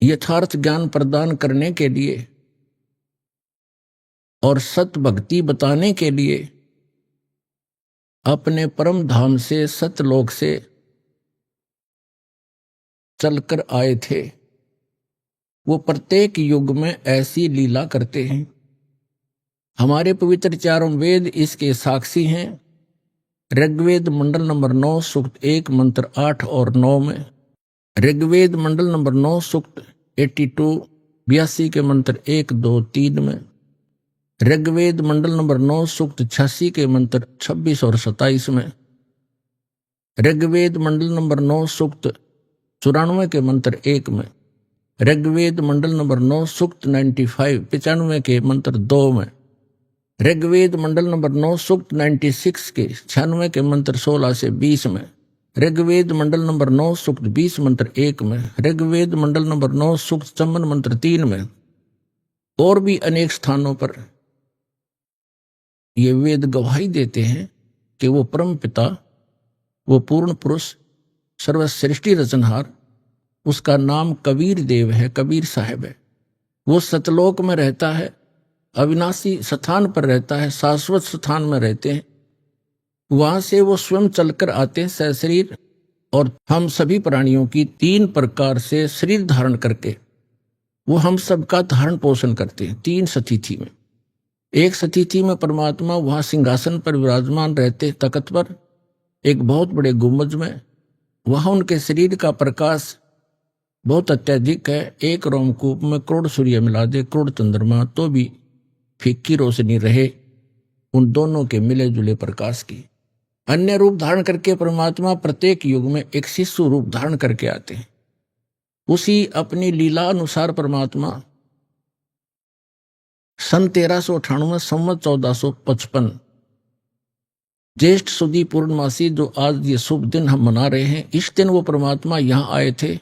यथार्थ ज्ञान प्रदान करने के लिए और सत भक्ति बताने के लिए अपने परम धाम से, सतलोक से चलकर आए थे। वो प्रत्येक युग में ऐसी लीला करते हैं। हमारे पवित्र चारों वेद इसके साक्षी हैं। ऋग्वेद मंडल नंबर 9 सूक्त 1 मंत्र 8 और 9 में, ऋग्वेद मंडल नंबर 9 सूक्त 82 के मंत्र 1, 2, 3 में, ऋग्वेद मंडल नंबर 9 सूक्त 86 के मंत्र 26 और 27 में, ऋग्वेद मंडल नंबर 9 सूक्त 94 के मंत्र 1 में, ऋग्वेद मंडल नंबर 9 सूक्त 95 के मंत्र 2 में, ऋग्वेद मंडल नंबर 9 सूक्त 96 के 96 के मंत्र 16 से 20 में, ऋग्वेद मंडल नंबर 9 सूक्त 20 मंत्र 1 में, ऋग्वेद मंडल नंबर 9 सूक्त 54 मंत्र 3 में, और भी अनेक स्थानों पर ये वेद गवाही देते हैं कि वो परम पिता, वो पूर्ण पुरुष, सर्वसृष्टि रचनहार, उसका नाम कबीर देव है, कबीर साहब है। वो सतलोक में रहता है, अविनाशी स्थान पर रहता है, शाश्वत स्थान में रहते हैं। वहां से वो स्वयं चलकर आते हैं सशरीर, और हम सभी प्राणियों की 3 प्रकार से शरीर धारण करके वो हम सबका धारण पोषण करते हैं। 3 सतिथि में, एक सतिथि में परमात्मा वहां सिंहासन पर विराजमान रहते तख्त पर, एक बहुत बड़े गुंबज में। वहां उनके शरीर का प्रकाश बहुत अत्यधिक है। एक रोमकूप में करोड़ सूर्य मिला दे, करोड़ चंद्रमा, तो भी फीकी रोशनी रहे उन दोनों के मिले जुले प्रकाश की। अन्य रूप धारण करके परमात्मा प्रत्येक युग में एक शिशु रूप धारण करके आते हैं। उसी अपनी लीला अनुसार परमात्मा सन 1398 संवत 1455 ज्येष्ठ सुदी पूर्णमासी, जो आज ये शुभ दिन हम मना रहे हैं, इस दिन वो परमात्मा यहां आए थे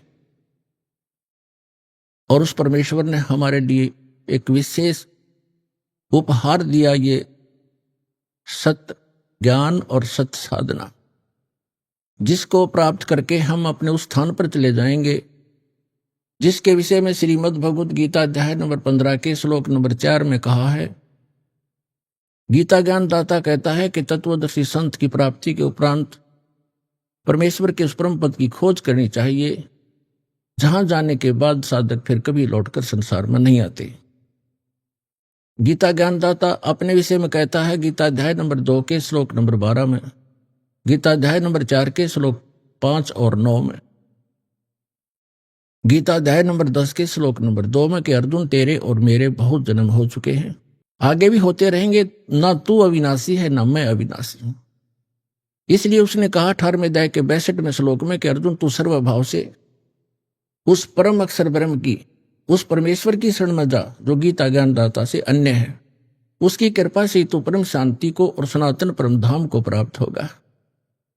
और उस परमेश्वर ने हमारे लिए एक विशेष उपहार दिया, ये सत्य ज्ञान और सत्य साधना, जिसको प्राप्त करके हम अपने उस स्थान पर चले जाएंगे जिसके विषय में श्रीमद् भगवद गीता अध्याय नंबर 15 के श्लोक नंबर 4 में कहा है। गीता ज्ञान दाता कहता है कि तत्वदर्शी संत की प्राप्ति के उपरांत परमेश्वर के उस परम पद की खोज करनी चाहिए, जहां जाने के बाद साधक फिर कभी लौटकर संसार में नहीं आते। गीता ज्ञानदाता अपने विषय में कहता है गीता अध्याय नंबर 2 के श्लोक नंबर 12 में, गीता अध्याय नंबर 4 के श्लोक 5 और 9 में, गीता अध्याय नंबर 10 के श्लोक नंबर 2 में कि अर्जुन तेरे और मेरे बहुत जन्म हो चुके हैं, आगे भी होते रहेंगे, ना तू अविनाशी है ना मैं अविनाशी हूं। इसलिए उसने कहा 18वें अध्याय के 62वें श्लोक में कि अर्जुन तू सर्वभाव से उस परम अक्षर ब्रह्म की उस परमेश्वर की शरण में जा जो गीता ज्ञानदाता से अन्य है। उसकी कृपा से तो परम शांति को और सनातन परम धाम को प्राप्त होगा,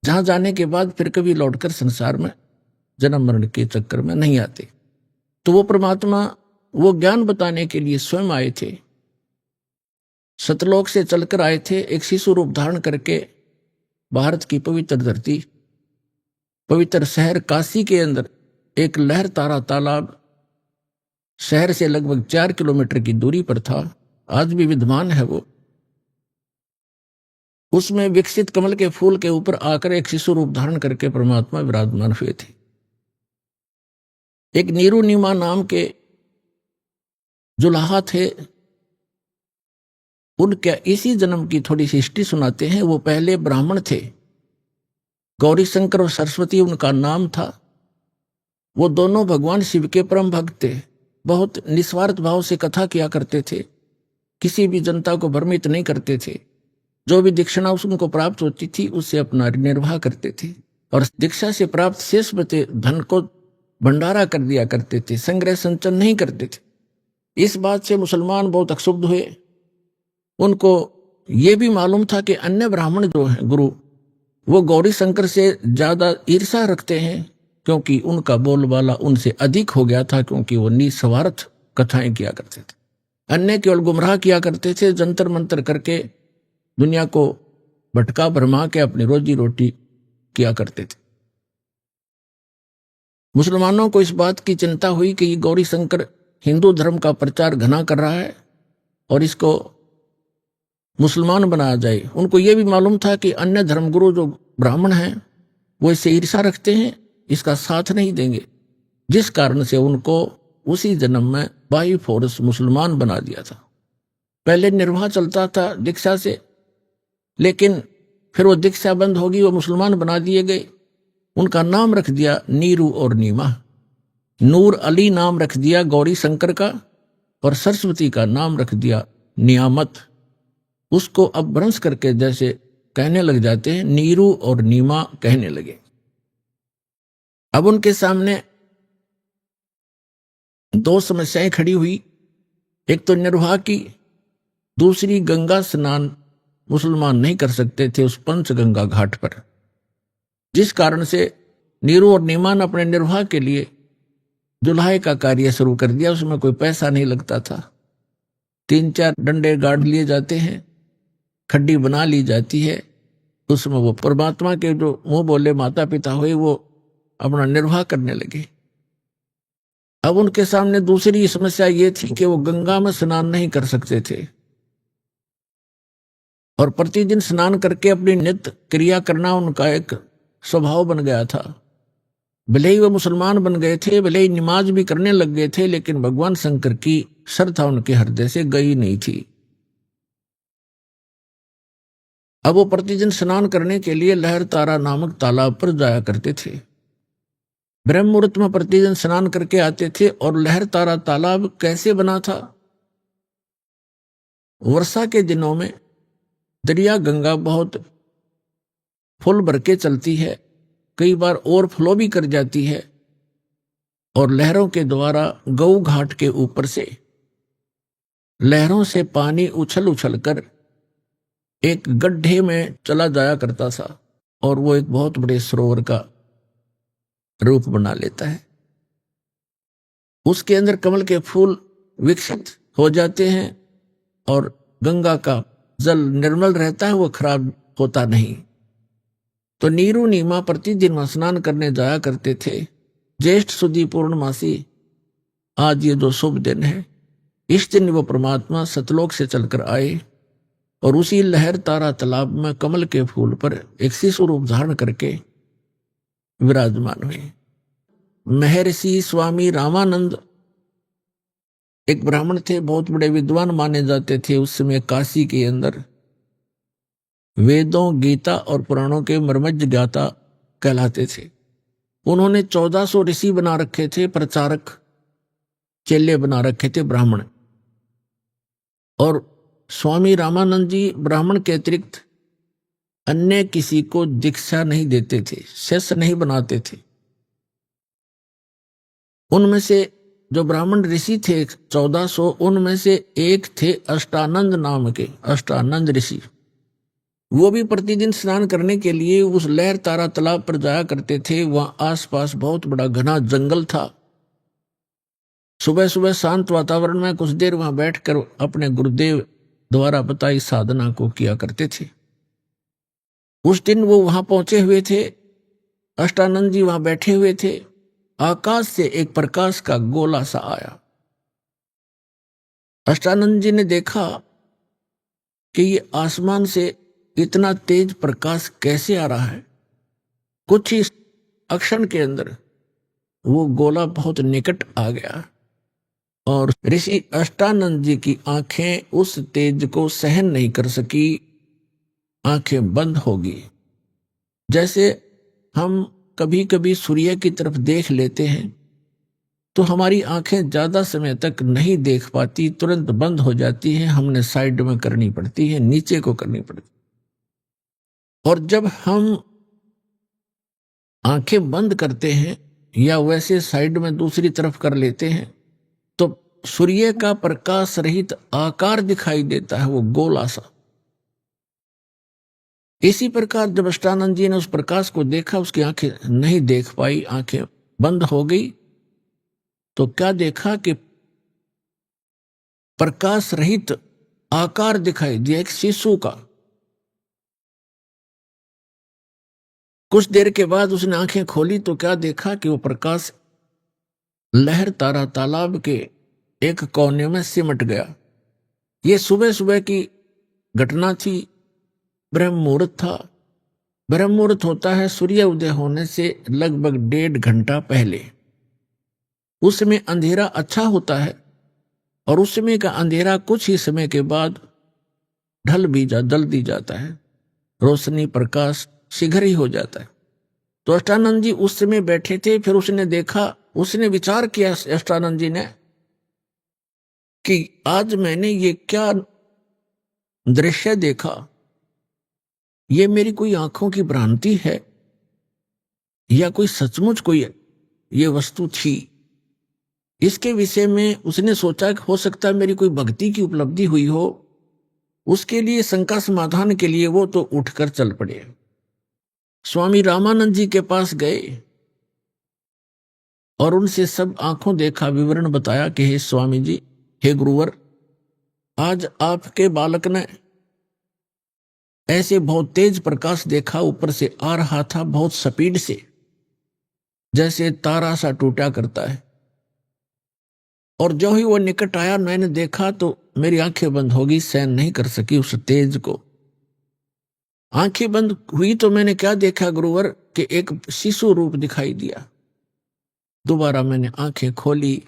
जहां जाने के बाद फिर कभी लौटकर संसार में जन्म मरण के चक्कर में नहीं आते। तो वो परमात्मा वो ज्ञान बताने के लिए स्वयं आए थे, सतलोक से चलकर आए थे, एक शिशु रूप धारण करके भारत की पवित्र धरती, पवित्र शहर काशी के अंदर एक लहर तारा तालाब शहर से लगभग 4 किलोमीटर की दूरी पर था, आज भी विद्यमान है वो। उसमें विकसित कमल के फूल के ऊपर आकर एक शिशु रूप धारण करके परमात्मा विराजमान हुए थे। एक नीरू नीमा नाम के जुलाहा थे, उनके इसी जन्म की थोड़ी सी हिस्ट्री सुनाते हैं। वो पहले ब्राह्मण थे, गौरी शंकर और सरस्वती उनका नाम था। वो दोनों भगवान शिव के परम भक्त थे, बहुत निस्वार्थ भाव से कथा किया करते थे, किसी भी जनता को भ्रमित नहीं करते थे। जो भी दीक्षाना उनको प्राप्त होती थी उससे अपना निर्वाह करते थे, और दीक्षा से प्राप्त शेष बचे धन को भंडारा कर दिया करते थे, संग्रह संचन नहीं करते थे। इस बात से मुसलमान बहुत अक्षुब्ध हुए। उनको ये भी मालूम था कि अन्य ब्राह्मण जो हैं गुरु, वो गौरी शंकर से ज्यादा ईर्षा रखते हैं, क्योंकि उनका बोलबाला उनसे अधिक हो गया था, क्योंकि वो निस्वार्थ कथाएं किया करते थे। अन्य केवल गुमराह किया करते थे, जंतर मंतर करके दुनिया को भटका भरमा के अपनी रोजी रोटी किया करते थे। मुसलमानों को इस बात की चिंता हुई कि ये गौरी शंकर हिंदू धर्म का प्रचार घना कर रहा है और इसको मुसलमान बनाया जाए। उनको यह भी मालूम था कि अन्य धर्मगुरु जो ब्राह्मण हैं वो इससे ईर्षा रखते हैं, इसका साथ नहीं देंगे, जिस कारण से उनको उसी जन्म में बाई फोर्स मुसलमान बना दिया था। पहले निर्वाह चलता था दीक्षा से, लेकिन फिर वो दीक्षा बंद होगी, वो मुसलमान बना दिए गए। उनका नाम रख दिया नीरू और नीमा। नूर अली नाम रख दिया गौरी शंकर का, और सरस्वती का नाम रख दिया नियामत। उसको अब भ्रंश करके जैसे कहने लग जाते हैं, नीरू और नीमा कहने लगे। अब उनके सामने दो समस्याएं खड़ी हुई, एक तो निर्वाह की, दूसरी गंगा स्नान मुसलमान नहीं कर सकते थे उस पंचगंगा घाट पर, जिस कारण से नीरू और नीमा ने अपने निर्वाह के लिए जुल्हाए का कार्य शुरू कर दिया। उसमें कोई पैसा नहीं लगता था, 3-4 डंडे गाड़ लिए जाते हैं, खड्डी बना ली जाती है, उसमें वो परमात्मा के जो मुंह बोले माता पिता हुए वो अपना निर्वाह करने लगे। अब उनके सामने दूसरी समस्या ये थी कि वो गंगा में स्नान नहीं कर सकते थे, और प्रतिदिन स्नान करके अपनी नित्य क्रिया करना उनका एक स्वभाव बन गया था। भले ही वो मुसलमान बन गए थे, भले ही नमाज भी करने लग गए थे, लेकिन भगवान शंकर की श्रद्धा उनके हृदय से गई नहीं थी। अब वो प्रतिदिन स्नान करने के लिए लहर तारा नामक तालाब पर जाया करते थे। ब्रह्म मुहूर्त में प्रतिदिन स्नान करके आते थे। और लहर तारा तालाब कैसे बना था? वर्षा के दिनों में दरिया गंगा बहुत फुल भर के चलती है, कई बार ओवरफ्लो भी कर जाती है, और लहरों के द्वारा गऊ घाट के ऊपर से लहरों से पानी उछल उछल कर एक गड्ढे में चला जाया करता था, और वो एक बहुत बड़े सरोवर का रूप बना लेता है। उसके अंदर कमल के फूल विकसित हो जाते हैं, और गंगा का जल निर्मल रहता है, वो खराब होता नहीं। तो नीरू नीमा प्रतिदिन वहां स्नान करने जाया करते थे। ज्येष्ठ सुदी पूर्णमासी, आज ये जो शुभ दिन है, इस दिन वो परमात्मा सतलोक से चलकर आए और उसी लहर तारा तालाब में कमल के फूल पर एक शिशु रूप धारण करके विराजमान हुए। महर्षि स्वामी रामानंद एक ब्राह्मण थे, बहुत बड़े विद्वान माने जाते थे। उस समय काशी के अंदर वेदों, गीता और पुराणों के मर्मज्ञ ज्ञाता कहलाते थे। उन्होंने 1400 ऋषि बना रखे थे, प्रचारक चेले बना रखे थे ब्राह्मण। और स्वामी रामानंद जी ब्राह्मण के अतिरिक्त अन्य किसी को दीक्षा नहीं देते थे, शिष्य नहीं बनाते थे। उनमें से जो ब्राह्मण ऋषि थे 1400, उनमें से एक थे अष्टानंद नाम के, अष्टानंद ऋषि। वो भी प्रतिदिन स्नान करने के लिए उस लहर तारा तालाब पर जाया करते थे। वहां आसपास बहुत बड़ा घना जंगल था। सुबह सुबह शांत वातावरण में कुछ देर वहां बैठकर अपने गुरुदेव द्वारा बताई साधना को किया करते थे। उस दिन वो वहां पहुंचे हुए थे, अष्टानंद जी वहां बैठे हुए थे। आकाश से एक प्रकाश का गोला सा आया। अष्टानंद जी ने देखा कि ये आसमान से इतना तेज प्रकाश कैसे आ रहा है। कुछ ही अक्षण के अंदर वो गोला बहुत निकट आ गया और ऋषि अष्टानंद जी की आंखें उस तेज को सहन नहीं कर सकी, आंखें बंद हो गई। जैसे हम कभी कभी सूर्य की तरफ देख लेते हैं तो हमारी आंखें ज्यादा समय तक नहीं देख पाती, तुरंत बंद हो जाती हैं, हमने साइड में करनी पड़ती है, नीचे को करनी पड़ती। और जब हम आंखें बंद करते हैं या वैसे साइड में दूसरी तरफ कर लेते हैं तो सूर्य का प्रकाश रहित आकार दिखाई देता है, वो गोला सा। इसी प्रकार जब अष्टानंद जी ने उस प्रकाश को देखा, उसकी आंखें नहीं देख पाई, आंखें बंद हो गई, तो क्या देखा कि प्रकाश रहित आकार दिखाई दिया, एक शिशु का। कुछ देर के बाद उसने आंखें खोली तो क्या देखा कि वो प्रकाश लहर तारा तालाब के एक कोने में सिमट गया। ये सुबह सुबह की घटना थी, ब्रह्म मुहूर्त था। ब्रह्म मुहूर्त होता है सूर्य उदय होने से लगभग 1.5 घंटा पहले। उस समय अंधेरा अच्छा होता है और उस समय का अंधेरा कुछ ही समय के बाद जल दी जाता है, रोशनी प्रकाश शीघ्र ही हो जाता है। तो अष्टानंद जी उस समय बैठे थे। फिर उसने देखा, उसने विचार किया अष्टानंद जी ने कि आज मैंने ये क्या दृश्य देखा, ये मेरी कोई आंखों की भ्रांति है या कोई सचमुच कोई ये वस्तु थी। इसके विषय में उसने सोचा कि हो सकता है मेरी कोई भक्ति की उपलब्धि हुई हो। उसके लिए शंका समाधान के लिए वो तो उठकर चल पड़े, स्वामी रामानंद जी के पास गए और उनसे सब आंखों देखा विवरण बताया कि हे स्वामी जी, हे गुरुवर, आज आपके बालक ने ऐसे बहुत तेज प्रकाश देखा, ऊपर से आ रहा था बहुत स्पीड से, जैसे तारा सा टूटा करता है। और जो ही वो निकट आया मैंने देखा तो मेरी आंखें बंद हो गई, सहन नहीं कर सकी उस तेज को। आंखें बंद हुई तो मैंने क्या देखा गुरुवर कि एक शिशु रूप दिखाई दिया। दोबारा मैंने आंखें खोली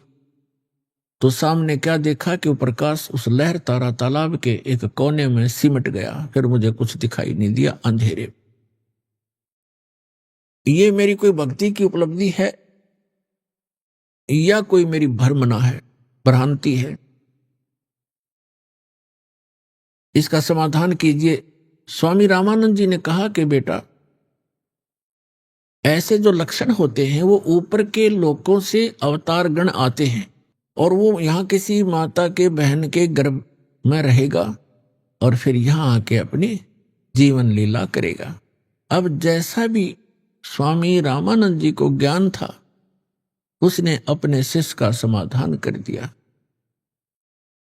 तो सामने क्या देखा कि वो प्रकाश उस लहर तारा तालाब के एक कोने में सिमट गया। फिर मुझे कुछ दिखाई नहीं दिया अंधेरे। ये मेरी कोई भक्ति की उपलब्धि है या कोई मेरी भ्रमना है, भ्रांति है? इसका समाधान कीजिए। स्वामी रामानंद जी ने कहा कि बेटा, ऐसे जो लक्षण होते हैं वो ऊपर के लोकों से अवतार गण आते हैं और वो यहाँ किसी माता के बहन के गर्भ में रहेगा और फिर यहाँ आके अपनी जीवन लीला करेगा। अब जैसा भी स्वामी रामानंद जी को ज्ञान था उसने अपने शिष्य का समाधान कर दिया।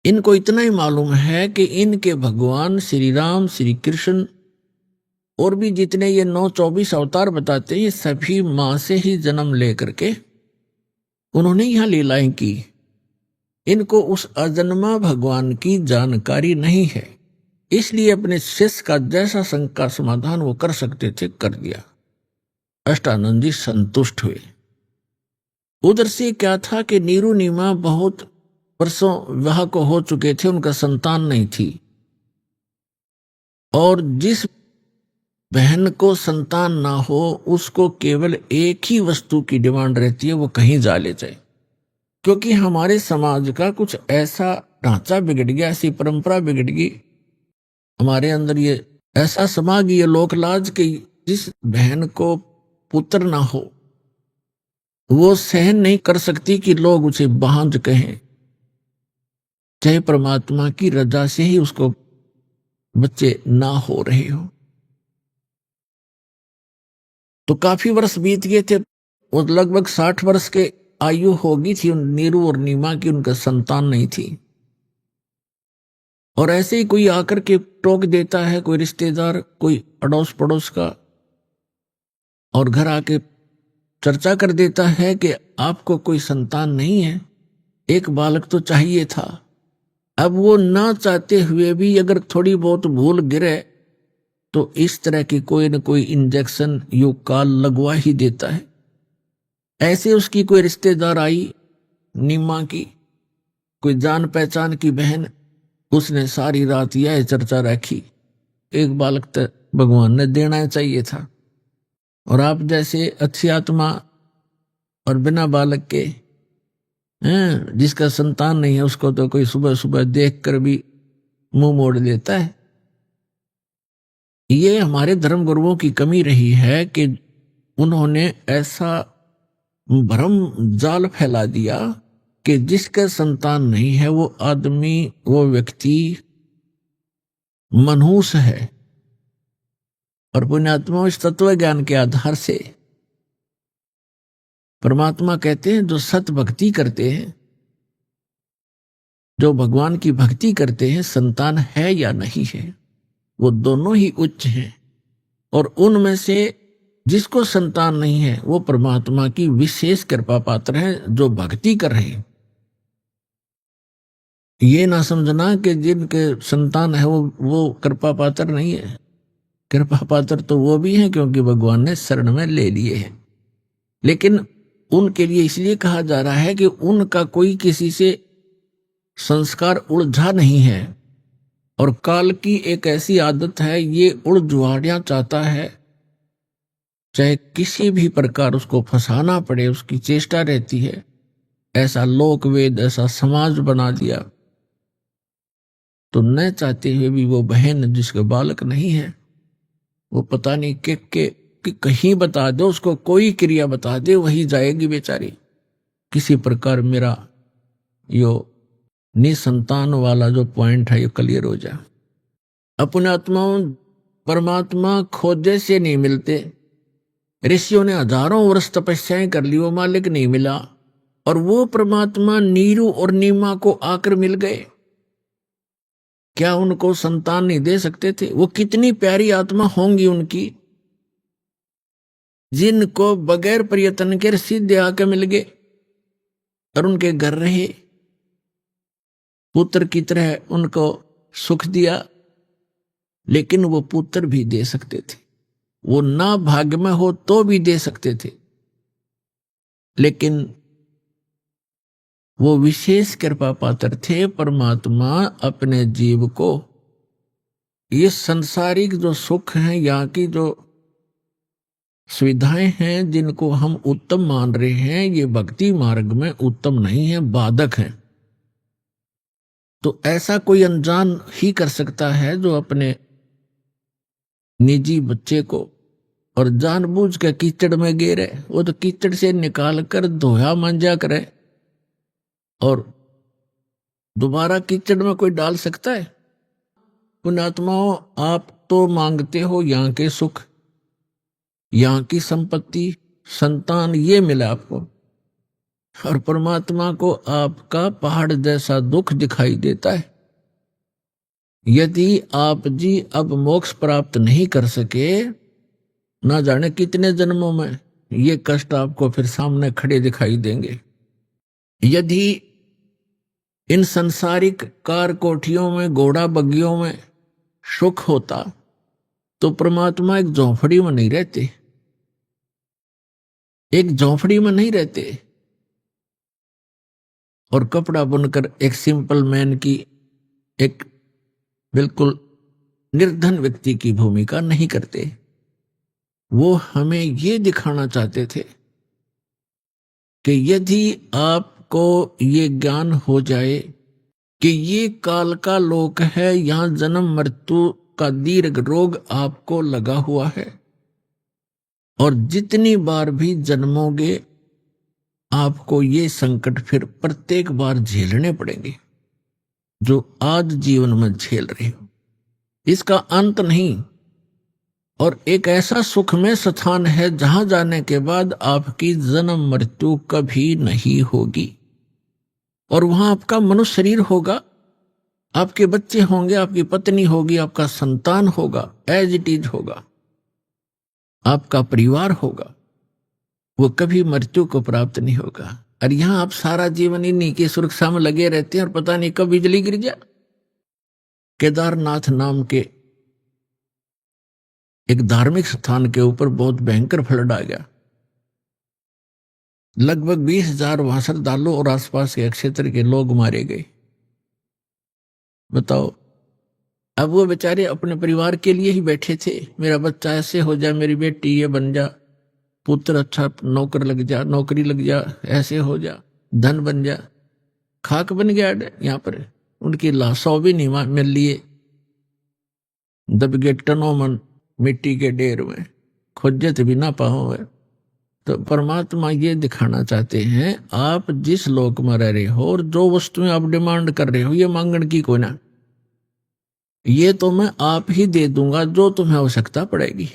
इनको इतना ही मालूम है कि इनके भगवान श्री राम, श्री कृष्ण और भी जितने ये 9-24 अवतार बताते हैं, ये सभी मां से ही जन्म लेकर के उन्होंने यहां लीलाएं की। इनको उस अजन्मा भगवान की जानकारी नहीं है, इसलिए अपने शिष्य का जैसा शंका समाधान वो कर सकते थे कर दिया। अष्टानंद जी संतुष्ट हुए। उधर से क्या था कि नीरू नीमा बहुत वर्षों विवाह को हो चुके थे, उनका संतान नहीं थी। और जिस बहन को संतान ना हो उसको केवल एक ही वस्तु की डिमांड रहती है, वो कहीं जा ले जाए। क्योंकि हमारे समाज का कुछ ऐसा ढांचा बिगड़ गया, ऐसी परंपरा बिगड़ गई हमारे अंदर, ये ऐसा समा गई ये लोक लाज कि जिस बहन को पुत्र ना हो वो सहन नहीं कर सकती कि लोग उसे बांझ कहें, चाहे परमात्मा की रजा से ही उसको बच्चे ना हो रहे हो। तो काफी वर्ष बीत गए थे, वो लगभग 60 वर्ष के आयु होगी थी उन नीरू और नीमा की, उनका संतान नहीं थी। और ऐसे ही कोई आकर के टोक देता है, कोई रिश्तेदार, कोई अड़ोस पड़ोस का, और घर आके चर्चा कर देता है कि आपको कोई संतान नहीं है, एक बालक तो चाहिए था। अब वो ना चाहते हुए भी अगर थोड़ी बहुत भूल गिरे तो इस तरह की कोई न कोई इंजेक्शन युग काल लगवा ही देता है। ऐसे उसकी कोई रिश्तेदार आई, नीमा की कोई जान पहचान की बहन, उसने सारी रात यह चर्चा रखी, एक बालक तो भगवान ने देना चाहिए था, और आप जैसे अच्छी आत्मा और बिना बालक के जिसका संतान नहीं है उसको तो कोई सुबह सुबह देख कर भी मुंह मोड़ देता है। ये हमारे धर्म गुरुओं की कमी रही है कि उन्होंने ऐसा भ्रम जाल फैला दिया कि जिसका संतान नहीं है वो आदमी, वो व्यक्ति मनहूस है। और पुण्यात्मा इस तत्व ज्ञान के आधार से परमात्मा कहते हैं जो सत भक्ति करते हैं, जो भगवान की भक्ति करते हैं, संतान है या नहीं है, वो दोनों ही उच्च हैं। और उनमें से जिसको संतान नहीं है वो परमात्मा की विशेष कृपा पात्र है, जो भक्ति कर रहे हैं। ये ना समझना कि जिनके संतान है वो कृपा पात्र नहीं है। कृपा पात्र तो वो भी है क्योंकि भगवान ने शरण में ले लिए हैं, लेकिन उनके लिए इसलिए कहा जा रहा है कि उनका कोई किसी से संस्कार उलझा नहीं है। और काल की एक ऐसी आदत है, ये उलझुआड़ियां चाहता है, चाहे किसी भी प्रकार उसको फंसाना पड़े उसकी चेष्टा रहती है। ऐसा लोक वेद, ऐसा समाज बना दिया, तो न चाहते हुए भी वो बहन जिसका बालक नहीं है, वो पता नहीं कि कहीं बता दो उसको, कोई क्रिया बता दे, वही जाएगी बेचारी। किसी प्रकार मेरा यो निसंतान वाला जो पॉइंट है ये क्लियर हो जाए। अपने आत्माओं परमात्मा खोजे से नहीं मिलते। ऋषियों ने हजारों वर्ष तपस्याएं कर ली, वो मालिक नहीं मिला, और वो परमात्मा नीरू और नीमा को आकर मिल गए। क्या उनको संतान नहीं दे सकते थे? वो कितनी प्यारी आत्मा होंगी उनकी, जिनको बगैर प्रयत्न के सीधे आके मिल गए और उनके घर रहे, पुत्र की तरह उनको सुख दिया। लेकिन वो पुत्र भी दे सकते थे, वो ना भाग्य में हो तो भी दे सकते थे, लेकिन वो विशेष कृपा पात्र थे। परमात्मा अपने जीव को ये संसारिक जो सुख हैं, यहाँ की जो सुविधाएं हैं जिनको हम उत्तम मान रहे हैं, ये भक्ति मार्ग में उत्तम नहीं है, बाधक हैं। तो ऐसा कोई अनजान ही कर सकता है जो अपने निजी बच्चे को और जानबूझ के कीचड़ में गिरे, वो तो कीचड़ से निकाल कर धोया मांजा करे, और दोबारा कीचड़ में कोई डाल सकता है? पुण्यात्माओं, आप तो मांगते हो यहाँ के सुख, यहाँ की संपत्ति, संतान, ये मिला आपको, और परमात्मा को आपका पहाड़ जैसा दुख दिखाई देता है। यदि आप जी अब मोक्ष प्राप्त नहीं कर सके, ना जाने कितने जन्मों में ये कष्ट आपको फिर सामने खड़े दिखाई देंगे। यदि इन संसारिक कार कोठियों में, घोड़ा बग्गियों में सुख होता तो परमात्मा एक झोंपड़ी में नहीं रहते, एक झोंपड़ी में नहीं रहते, और कपड़ा बुनकर एक सिंपल मैन की, एक बिल्कुल निर्धन व्यक्ति की भूमिका नहीं करते। वो हमें ये दिखाना चाहते थे कि यदि आपको ये ज्ञान हो जाए कि ये काल का लोक है, यहां जन्म मृत्यु का दीर्घ रोग आपको लगा हुआ है, और जितनी बार भी जन्मोगे आपको ये संकट फिर प्रत्येक बार झेलने पड़ेंगे जो आज जीवन में झेल रहे हो। इसका अंत नहीं, और एक ऐसा सुखमय स्थान है जहां जाने के बाद आपकी जन्म मृत्यु कभी नहीं होगी। और वहां आपका मनुष्य शरीर होगा, आपके बच्चे होंगे, आपकी पत्नी होगी, आपका संतान होगा, एज इट इज होगा, आपका परिवार होगा, वो कभी मृत्यु को प्राप्त नहीं होगा। और यहां आप सारा जीवन इन्हीं की सुरक्षा में लगे रहते हैं और पता नहीं कब बिजली गिर जाए। केदारनाथ नाम के एक धार्मिक स्थान के ऊपर बहुत भयंकर फ्लड आ गया। लगभग 20,000 वहां श्रद्धालु और आसपास के क्षेत्र के लोग मारे गए। बताओ, अब वो बेचारे अपने परिवार के लिए ही बैठे थे, मेरा बच्चा ऐसे हो जाए, मेरी बेटी ये बन जा, पुत्र अच्छा नौकर लग जा, नौकरी लग जा, ऐसे हो जा, धन बन जा। खाक बन गया यहाँ पर, उनकी लाशों भी नहीं मिल लिए, दब गए टनों मन मिट्टी के ढेर में, खोजत भी ना पाओ है। तो परमात्मा ये दिखाना चाहते हैं, आप जिस लोक में रह रहे हो और जो वस्तुएं आप डिमांड कर रहे हो, ये मांगण की कोई ना, ये तो मैं आप ही दे दूंगा जो तुम्हें आवश्यकता पड़ेगी।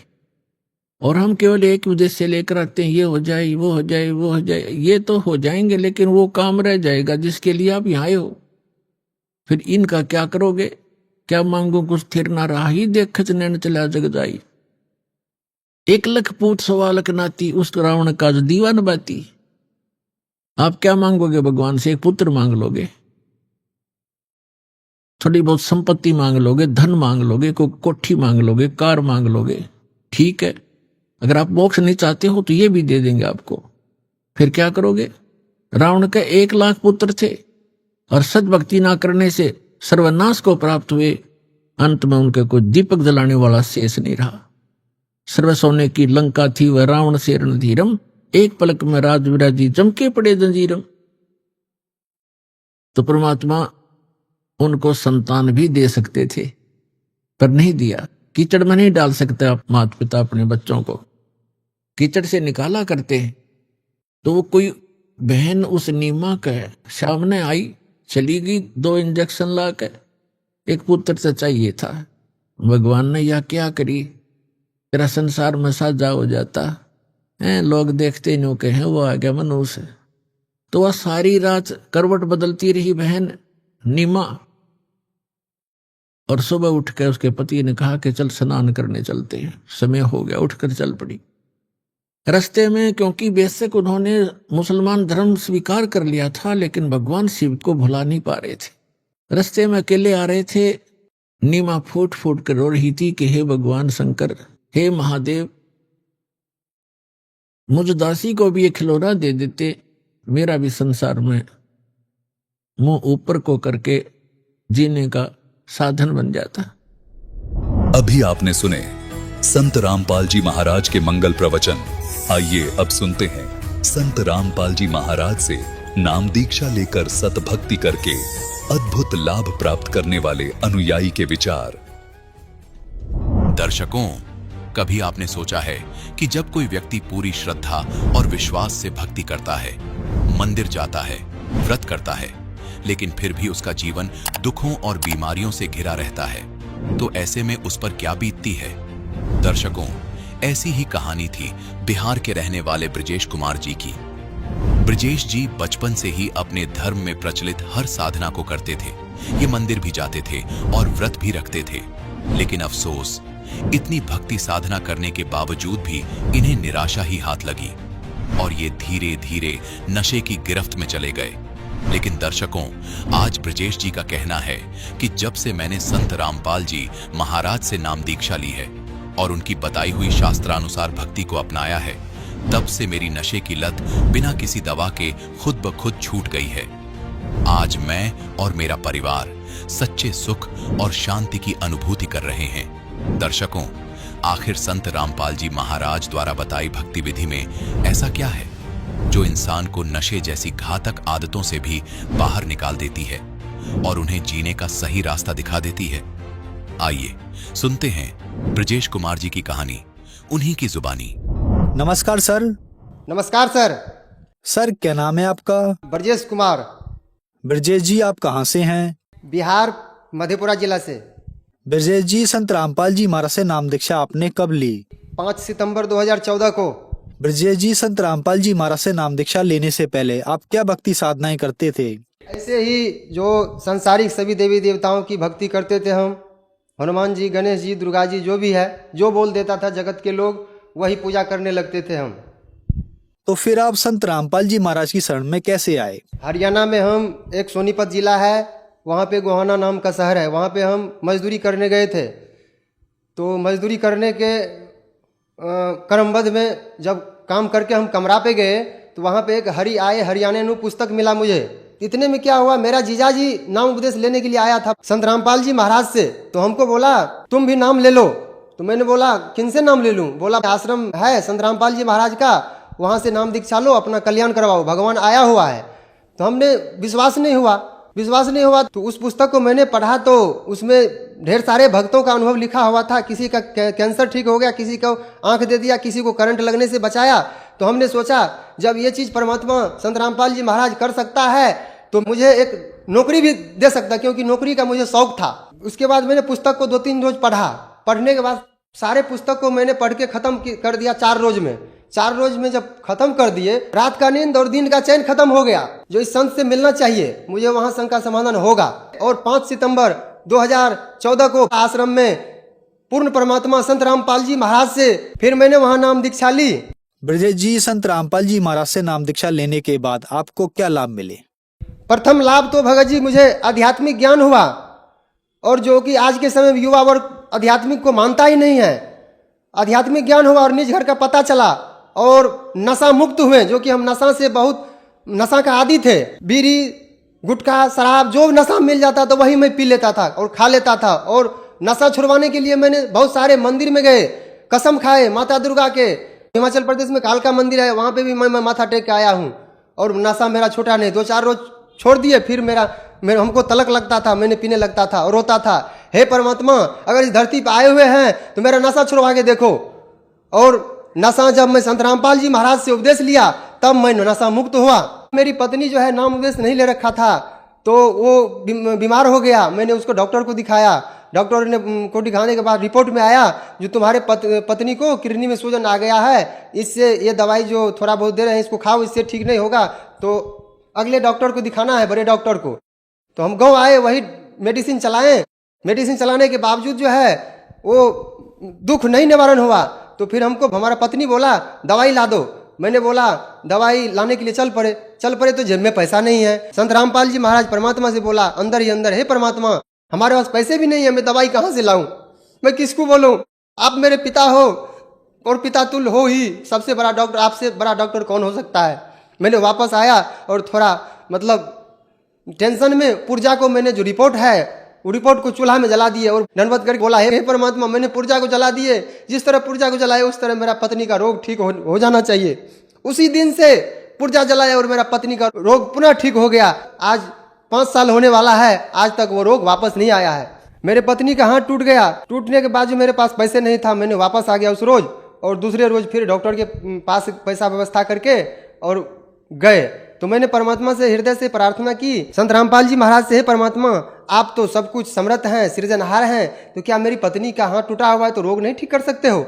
और हम केवल एक उद्देश्य लेकर आते हैं, ये हो जाए, वो हो जाए, वो हो जाए। ये तो हो जाएंगे, लेकिन वो काम रह जाएगा जिसके लिए आप यहाँ आए हो। फिर इनका क्या करोगे? क्या मांगो कुछ स्थिर ना रहा ही, देखत नैन चला जग जाई। 1 लाख पूत 1.25 लाख नाती, उस रावण का जो दीवान बाती। आप क्या मांगोगे भगवान से? एक पुत्र मांग लोगे, थोड़ी बहुत संपत्ति मांग लोगे, धन मांग लोगे, कोई कोठी मांग लोगे, कार मांग लोगे, ठीक है। अगर आप मोक्ष नहीं चाहते हो तो ये भी दे देंगे आपको। फिर क्या करोगे? रावण के 1 लाख पुत्र थे और सद्भक्ति ना करने से सर्वनाश को प्राप्त हुए। अंत में उनके कोई दीपक जलाने वाला शेष नहीं रहा। सर्व सोने की लंका थी वह रावण से रणधीरम, एक पलक में राज विराजी जमके पड़े जंजीरम। तो परमात्मा उनको संतान भी दे सकते थे पर नहीं दिया। कीचड़ में नहीं डाल सकते आप माता पिता अपने बच्चों को, कीचड़ से निकाला करते हैं। तो वो कोई बहन उस नीमा के सामने आई, चली गई, 2 इंजेक्शन ला के, एक पुत्र तो चाहिए था। भगवान ने यह क्या करी, तेरा संसार में साझा हो जाता है, लोग देखते नहीं के हैं वो आ गया मनुष्य। तो वह सारी रात करवट बदलती रही बहन नीमा, और सुबह उठ कर उसके पति ने कहा कि चल स्नान करने चलते हैं, समय हो गया। उठकर चल पड़ी। रास्ते में, क्योंकि बेशक उन्होंने मुसलमान धर्म स्वीकार कर लिया था, लेकिन भगवान शिव को भुला नहीं पा रहे थे। रास्ते में अकेले आ रहे थे, नीमा फूट फूट कर रो रही थी कि हे भगवान शंकर, हे महादेव, मुझ दासी को भी एक खिलौना दे देते, मेरा भी संसार में मुंह ऊपर को करके जीने का साधन बन जाता। अभी आपने सुने संत रामपाल जी महाराज के मंगल प्रवचन। आइए अब सुनते हैं संत रामपाल जी महाराज से नाम दीक्षा लेकर सतभक्ति करके अद्भुत लाभ प्राप्त करने वाले अनुयायी के विचार। दर्शकों, कभी आपने सोचा है कि जब कोई व्यक्ति पूरी श्रद्धा और विश्वास से भक्ति करता है, मंदिर जाता है, व्रत करता है, लेकिन फिर भी उसका जीवन दुखों और बीमारियों से घिरा रहता है, तो ऐसे में उस पर क्या बीतती है? दर्शकों, ऐसी ही कहानी थी बिहार के रहने वाले ब्रजेश कुमार जी की। ब्रजेश जी बचपन से ही अपने धर्म में प्रचलित हर साधना को करते थे। ये मंदिर भी जाते थे और व्रत भी रखते थे, लेकिन अफसोस, इतनी भक्ति साधना करने के बावजूद भी इन्हें निराशा ही हाथ लगी और ये धीरे धीरे नशे की गिरफ्त में चले गए। लेकिन दर्शकों, आज ब्रजेश जी का कहना है कि जब से मैंने संत रामपाल जी महाराज से नाम दीक्षा ली है और उनकी बताई हुई शास्त्रानुसार भक्ति को अपनाया है, तब से मेरी नशे की लत बिना किसी दवा के खुद ब खुद छूट गई है। आज मैं और मेरा परिवार सच्चे सुख और शांति की अनुभूति कर रहे हैं। दर्शकों, आखिर संत रामपाल जी महाराज द्वारा बताई भक्ति विधि में ऐसा क्या है जो इंसान को नशे जैसी घातक आदतों से भी बाहर निकाल देती है और उन्हें जीने का सही रास्ता दिखा देती है? आइए सुनते हैं ब्रजेश कुमार जी की कहानी, उन्हीं की जुबानी। नमस्कार सर। नमस्कार सर। सर क्या नाम है आपका? ब्रजेश कुमार, ब्रजेश जी आप कहाँ से हैं? बिहार मधेपुरा जिला से। ब्रजेश जी संत रामपाल जी महाराज से नाम दीक्षा आपने कब ली? 5 सितंबर 2014 को। ब्रजेश जी संत रामपाल जी महाराज से नाम दीक्षा लेने से पहले आप क्या भक्ति साधनाएं करते थे? ऐसे ही जो संसारिक सभी देवी देवताओं की भक्ति करते थे हम, हनुमान जी, गणेश जी, दुर्गा जी, जो भी है, जो बोल देता था जगत के लोग वही पूजा करने लगते थे हम। तो फिर आप संत रामपाल जी महाराज की शरण में कैसे आए? हरियाणा में हम, एक सोनीपत जिला है, वहाँ पे गोहाना नाम का शहर है, वहाँ पे हम मजदूरी करने गए थे। तो मजदूरी करने के क्रमबद्ध में जब काम करके हम कमरा पे गए तो वहाँ पे एक हरि आए हरियाणा नु पुस्तक मिला मुझे। इतने में क्या हुआ, मेरा जीजाजी नाम उपदेश लेने के लिए आया था संत रामपाल जी महाराज से। तो हमको बोला तुम भी नाम ले लो। तो मैंने बोला किन से नाम ले लूं? बोला आश्रम है संत रामपाल जी महाराज का, वहाँ से नाम दीक्षा लो, अपना कल्याण करवाओ, भगवान आया हुआ है। तो हमने विश्वास नहीं हुआ तो उस पुस्तक को मैंने पढ़ा तो उसमें ढेर सारे भक्तों का अनुभव लिखा हुआ था। किसी का कैंसर ठीक हो गया, किसी को आंख दे दिया, किसी को करंट लगने से बचाया। तो हमने सोचा जब ये चीज परमात्मा संत रामपाल जी महाराज कर सकता है तो मुझे एक नौकरी भी दे सकता, क्योंकि नौकरी का मुझे शौक था। उसके बाद मैंने पुस्तक को 2-3 रोज पढ़ा। पढ़ने के बाद सारे पुस्तक को मैंने पढ़ के खत्म कर दिया 4 रोज में। 4 रोज में जब खत्म कर दिए, रात का नींद और दिन का चैन खत्म हो गया। जो इस संत से मिलना चाहिए, मुझे वहां संत का समाधान होगा। और 5 सितंबर 2014 को आश्रम में पूर्ण परमात्मा संत रामपाल जी महाराज से फिर मैंने वहां नाम दीक्षा ली। ब्रजेश जी संत रामपाल जी महाराज से नाम दीक्षा लेने के बाद आपको क्या लाभ मिले? प्रथम लाभ तो भगत जी मुझे आध्यात्मिक ज्ञान हुआ, और जो कि आज के समय में युवा वर्ग आध्यात्मिक को मानता ही नहीं है। आध्यात्मिक ज्ञान हुआ और निज घर का पता चला और नशा मुक्त हुए, जो कि हम नशा से बहुत नशा का आदी थे। बीड़ी, गुटखा, शराब, जो नशा मिल जाता तो वही मैं पी लेता था और खा लेता था। और नशा छुड़वाने के लिए मैंने बहुत सारे मंदिर में गए, कसम खाए माता दुर्गा के। हिमाचल प्रदेश में कालका मंदिर है, वहां पे भी मैं माथा टेक के आया हूँ। और नशा मेरा छोटा नहीं, 2-4 रोज छोड़ दिए, फिर मेरा हमको तलक लगता था, मैंने पीने लगता था और रोता था, हे परमात्मा अगर इस धरती पे आए हुए हैं तो मेरा नशा छुड़वा के देखो। और नशा जब मैं संत रामपाल जी महाराज से उपदेश लिया तब मैं नशा मुक्त हुआ। मेरी पत्नी जो है नाम उपदेश नहीं ले रखा था तो वो बीमार हो गया। मैंने उसको डॉक्टर को दिखाया, डॉक्टर ने को दिखाने के बाद रिपोर्ट में आया जो तुम्हारे पत्नी को किडनी में सूजन आ गया है, इससे ये दवाई जो थोड़ा बहुत दे रहे हैं इसको खाओ, इससे ठीक नहीं होगा, तो अगले डॉक्टर को दिखाना है, बड़े डॉक्टर को। तो हम गाँव आए, वही मेडिसिन चलाएं। मेडिसिन चलाने के बावजूद जो है वो दुख नहीं निवारण हुआ। तो फिर हमको हमारा पत्नी बोला दवाई ला दो। मैंने बोला दवाई लाने के लिए चल पड़े तो जेब में पैसा नहीं है। संत रामपाल जी महाराज परमात्मा से बोला अंदर ही अंदर, हे परमात्मा हमारे पास पैसे भी नहीं है, मैं दवाई कहाँ से लाऊं, मैं किसको बोलूं? आप मेरे पिता हो और पिता तुल्य हो ही, सबसे बड़ा डॉक्टर, आपसे बड़ा डॉक्टर कौन हो सकता है। मैंने वापस आया और थोड़ा मतलब टेंशन में पुर्जा को मैंने जो रिपोर्ट है वो रिपोर्ट को चूल्हा में जला दिए और दंडवत करके बोला हे परमात्मा मैंने पुर्जा को जला दिए, जिस तरह पुर्जा को जलाए उस तरह मेरा पत्नी का रोग ठीक हो जाना चाहिए। उसी दिन से पुर्जा जलाया और मेरा पत्नी का रोग पुनः ठीक हो गया। आज 5 साल होने वाला है, आज तक वो रोग वापस नहीं आया है। मेरे पत्नी का हाथ टूट गया, टूटने के बाद जो मेरे पास पैसे नहीं था, मैंने वापस आ गया उस रोज और दूसरे रोज फिर डॉक्टर के पास पैसा व्यवस्था करके और गए। तो मैंने परमात्मा से हृदय से प्रार्थना की, संत रामपाल जी महाराज से, हे परमात्मा आप तो सब कुछ समर्थ हैं, सृजनहार हैं, तो क्या मेरी पत्नी का हाथ टूटा हुआ है तो रोग नहीं ठीक कर सकते हो?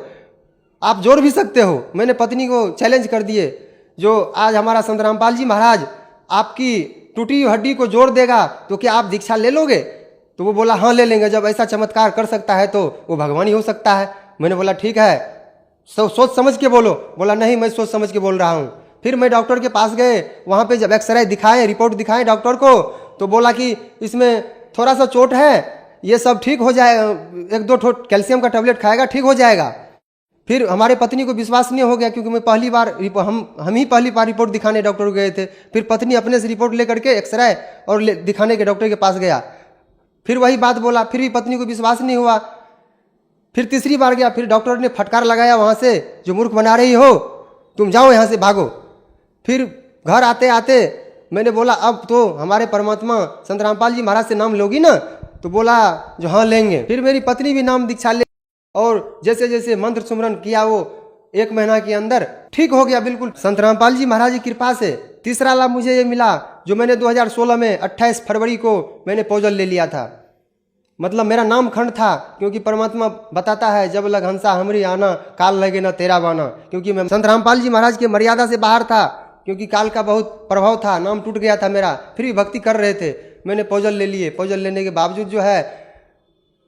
आप जोड़ भी सकते हो। मैंने पत्नी को चैलेंज कर दिए, जो आज हमारा संत रामपाल जी महाराज आपकी टूटी हड्डी को जोड़ देगा तो क्या आप दीक्षा ले लोगे? तो वो बोला हाँ ले लेंगे, जब ऐसा चमत्कार कर सकता है तो वो भगवान ही हो सकता है। मैंने बोला ठीक है, सोच समझ के बोलो। बोला नहीं मैं सोच समझ के बोल रहा हूँ। फिर मैं डॉक्टर के पास गए, वहाँ पे जब एक्सरे दिखाए, रिपोर्ट दिखाए डॉक्टर को, तो बोला कि इसमें थोड़ा सा चोट है, ये सब ठीक हो जाए, 1-2 कैल्शियम का टैबलेट खाएगा ठीक हो जाएगा। फिर हमारे पत्नी को विश्वास नहीं हो गया, क्योंकि मैं पहली बार हम ही पहली बार रिपोर्ट दिखाने डॉक्टर को गए थे। फिर पत्नी अपने से रिपोर्ट लेकर के एक्सरे और दिखाने के डॉक्टर के पास गया, फिर वही बात बोला, फिर भी पत्नी को विश्वास नहीं हुआ। फिर तीसरी बार गया, फिर डॉक्टर ने फटकार लगाया वहाँ से, जो मूर्ख बना रही हो, तुम जाओ यहाँ से, भागो। फिर घर आते आते मैंने बोला अब तो हमारे परमात्मा संत रामपाल जी महाराज से नाम लोगी ना? तो बोला जो हाँ लेंगे। फिर मेरी पत्नी भी नाम दीक्षा ले और जैसे जैसे मंत्र सुमरन किया वो 1 महीना के अंदर ठीक हो गया बिल्कुल संत रामपाल जी महाराज की कृपा से। तीसरा लाभ मुझे ये मिला जो मैंने 2016 में 28 फरवरी को मैंने पोजल ले लिया था। मतलब मेरा नाम खंड था, क्योंकि परमात्मा बताता है जब लग हंसा हमरी आना काल लगे न तेरा बाना। क्योंकि मैं संत रामपाल जी महाराज के मर्यादा से बाहर था, क्योंकि काल का बहुत प्रभाव था, नाम टूट गया था मेरा, फिर भी भक्ति कर रहे थे। मैंने पोजल ले लिए। पोजल लेने के बावजूद जो है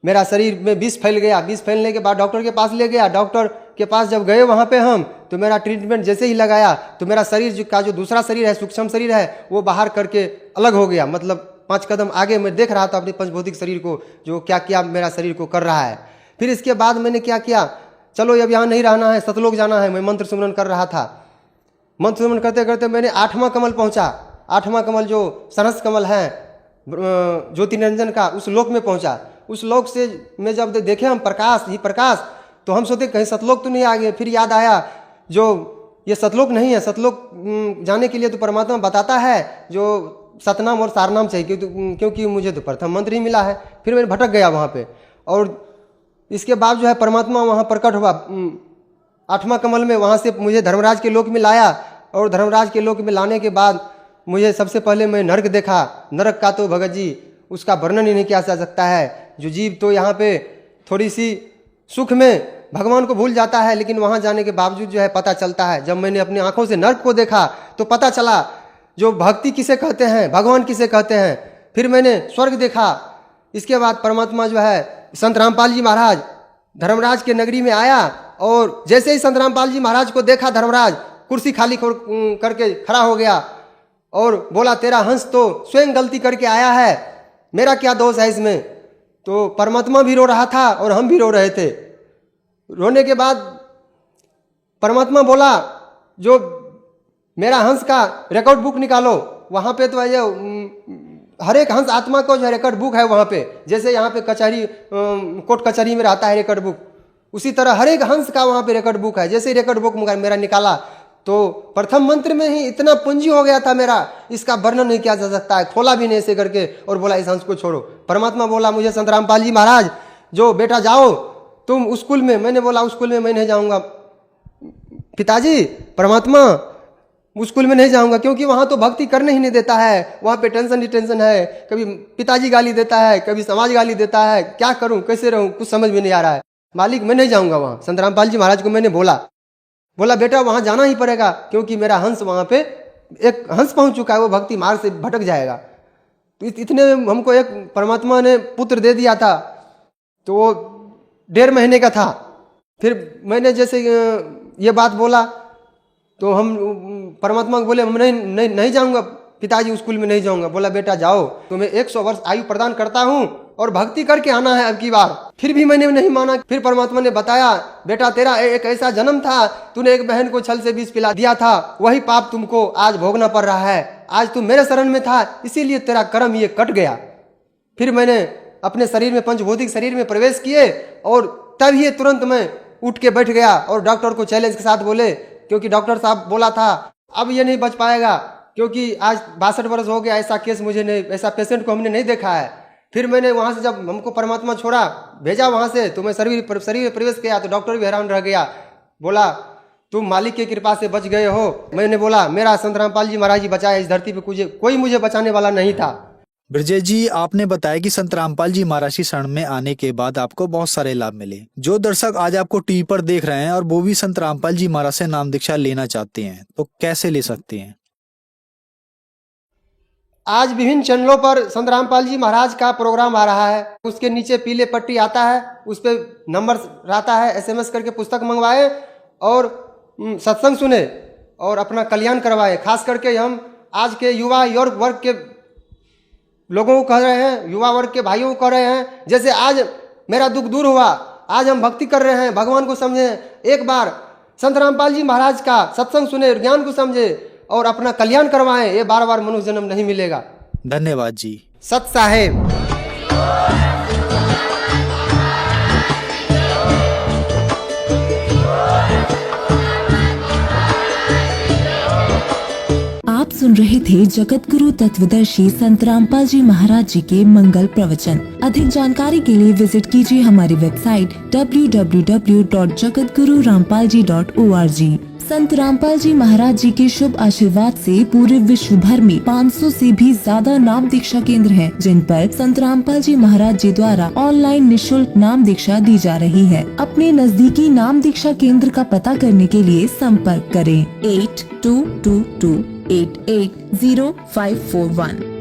मेरा शरीर में विष फैल गया। विष फैलने के बाद डॉक्टर के पास ले गया। डॉक्टर के पास जब गए वहाँ पे हम, तो मेरा ट्रीटमेंट जैसे ही लगाया तो मेरा शरीर का जो दूसरा शरीर है, सूक्ष्म शरीर है, वो बाहर करके अलग हो गया। मतलब 5 कदम आगे मैं देख रहा था अपने पंचभौतिक शरीर को, जो क्या क्या मेरा शरीर को कर रहा है। फिर इसके बाद मैंने क्या किया, चलो अब यहाँ नहीं रहना है, सतलोक जाना है। मैं मंत्र सुमरन कर रहा था। मंत्र सुमरन करते करते मैंने 8वां कमल पहुँचा। 8वां कमल जो सरस कमल है ज्योति निरंजन का, उस लोक में पहुँचा। उस लोक से मैं जब देखे हम प्रकाश ही प्रकाश, तो हम सोचे कहीं सतलोक तो नहीं आ गए। फिर याद आया जो ये सतलोक नहीं है, सतलोक जाने के लिए तो परमात्मा बताता है जो सतनाम और सारनाम चाहिए, क्योंकि मुझे तो प्रथम मंत्र ही मिला है। फिर मैं भटक गया वहाँ पे, और इसके बाद जो है परमात्मा वहाँ प्रकट हुआ 8वां कमल में। वहाँ से मुझे धर्मराज के लोक में लाया, और धर्मराज के लोक में लाने के बाद मुझे सबसे पहले मैं नरक देखा। नरक का तो भगत जी उसका वर्णन ही नहीं किया जा सकता है। जो जीव तो यहाँ पे थोड़ी सी सुख में भगवान को भूल जाता है, लेकिन वहाँ जाने के बावजूद जो है पता चलता है। जब मैंने अपनी आंखों से नरक को देखा तो पता चला जो भक्ति किसे कहते हैं, भगवान किसे कहते हैं। फिर मैंने स्वर्ग देखा। इसके बाद परमात्मा जो है संत रामपाल जी महाराज धर्मराज के नगरी में आया, और जैसे ही संत रामपाल जी महाराज को देखा धर्मराज कुर्सी खाली करके खड़ा हो गया और बोला, तेरा हंस तो स्वयं गलती करके आया है, मेरा क्या दोष है इसमें। तो परमात्मा भी रो रहा था और हम भी रो रहे थे। रोने के बाद परमात्मा बोला, जो मेरा हंस का रिकॉर्ड बुक निकालो। वहाँ पे तो ये हर एक हंस आत्मा को जो रिकॉर्ड बुक है वहाँ पे, जैसे यहाँ पे कचहरी कोर्ट कचहरी में रहता है रिकॉर्ड बुक, उसी तरह हर एक हंस का वहाँ पे रिकॉर्ड बुक है। जैसे रिकॉर्ड बुक मेरा निकाला तो प्रथम मंत्र में ही इतना पूंजी हो गया था मेरा, इसका वर्णन नहीं किया जा सकता है। खोला भी नहीं ऐसे करके और बोला इस हंस को छोड़ो। परमात्मा बोला मुझे संत रामपाल जी महाराज, जो बेटा जाओ तुम उस स्कूल में। मैंने बोला उस स्कूल में मैं नहीं जाऊँगा पिताजी। परमात्मा उस स्कूल में नहीं जाऊँगा, क्योंकि वहाँ तो भक्ति करने ही नहीं देता है। वहाँ पे टेंशन ही टेंशन है, कभी पिताजी गाली देता है, कभी समाज गाली देता है। क्या करूँ, कैसे रहूँ, कुछ समझ में नहीं आ रहा है। मालिक मैं नहीं जाऊँगा वहाँ। संत रामपाल जी महाराज को मैंने बोला बेटा वहाँ जाना ही पड़ेगा, क्योंकि मेरा हंस वहाँ पे एक हंस पहुँच चुका है, वो भक्ति मार्ग से भटक जाएगा। तो इतने में हमको एक परमात्मा ने पुत्र दे दिया था, तो वो 1.5 महीने का था। फिर मैंने जैसे ये बात बोला तो हम परमात्मा को बोले हम नहीं जाऊँगा पिताजी, उस स्कूल में नहीं जाऊँगा। बोला बेटा जाओ, तुम्हें 100 वर्ष आयु प्रदान करता हूँ और भक्ति करके आना है अब की बार। फिर भी मैंने नहीं माना। फिर परमात्मा ने बताया बेटा तेरा एक ऐसा जन्म था, तूने एक बहन को छल से विष पिला दिया था, वही पाप तुमको आज भोगना पड़ रहा है। आज तू मेरे शरण में था, इसीलिए तेरा कर्म ये कट गया। फिर मैंने अपने शरीर में पंचभौतिक शरीर में प्रवेश किए, और तब ही तुरंत मैं उठ के बैठ गया और डॉक्टर को चैलेंज के साथ बोले, क्योंकि डॉक्टर साहब बोला था अब ये नहीं बच पाएगा, क्योंकि आज 62 वर्ष हो गया, ऐसा केस मुझे नहीं, ऐसा पेशेंट को हमने नहीं देखा है। फिर मैंने वहाँ से जब हमको परमात्मा छोड़ा भेजा वहाँ से, तो मैं शरीर में प्रवेश किया तो डॉक्टर भी हैरान रह गया। बोला तुम मालिक की कृपा से बच गए हो। मैंने बोला मेरा संत रामपाल जी महाराज जी बचाया, इस धरती पे कोई मुझे बचाने वाला नहीं था। ब्रजेश जी, आपने बताया कि संत रामपाल जी महाराज की शरण में आने के बाद आपको बहुत सारे लाभ मिले। जो दर्शक आज आपको टीवी पर देख रहे हैं और वो भी संत रामपाल जी महाराज से नाम दीक्षा लेना चाहते हैं, तो कैसे ले सकते हैं? आज विभिन्न चैनलों पर संत रामपाल जी महाराज का प्रोग्राम आ रहा है, उसके नीचे पीले पट्टी आता है, उस पर नंबर रहता है, SMS करके पुस्तक मंगवाए और सत्संग सुने और अपना कल्याण करवाए। खास करके हम आज के युवा वर्ग के लोगों को कह रहे हैं, युवा वर्ग के भाइयों को कह रहे हैं, जैसे आज मेरा दुख दूर हुआ, आज हम भक्ति कर रहे हैं, भगवान को समझे, एक बार संत रामपाल जी महाराज का सत्संग सुने, ज्ञान को समझे और अपना कल्याण करवाएं। ये बार मनुष्य जन्म नहीं मिलेगा। धन्यवाद जी। सत साहेब। आप सुन रहे थे जगत गुरु तत्वदर्शी संत रामपाल जी महाराज जी के मंगल प्रवचन। अधिक जानकारी के लिए विजिट कीजिए हमारी वेबसाइट www.jagatgururampalji.org। संत रामपाल जी महाराज जी के शुभ आशीर्वाद से पूरे विश्व भर में 500 से भी ज्यादा नाम दीक्षा केंद्र हैं, जिन पर संत रामपाल जी महाराज जी द्वारा ऑनलाइन निशुल्क नाम दीक्षा दी जा रही है। अपने नजदीकी नाम दीक्षा केंद्र का पता करने के लिए संपर्क करें 8222880541।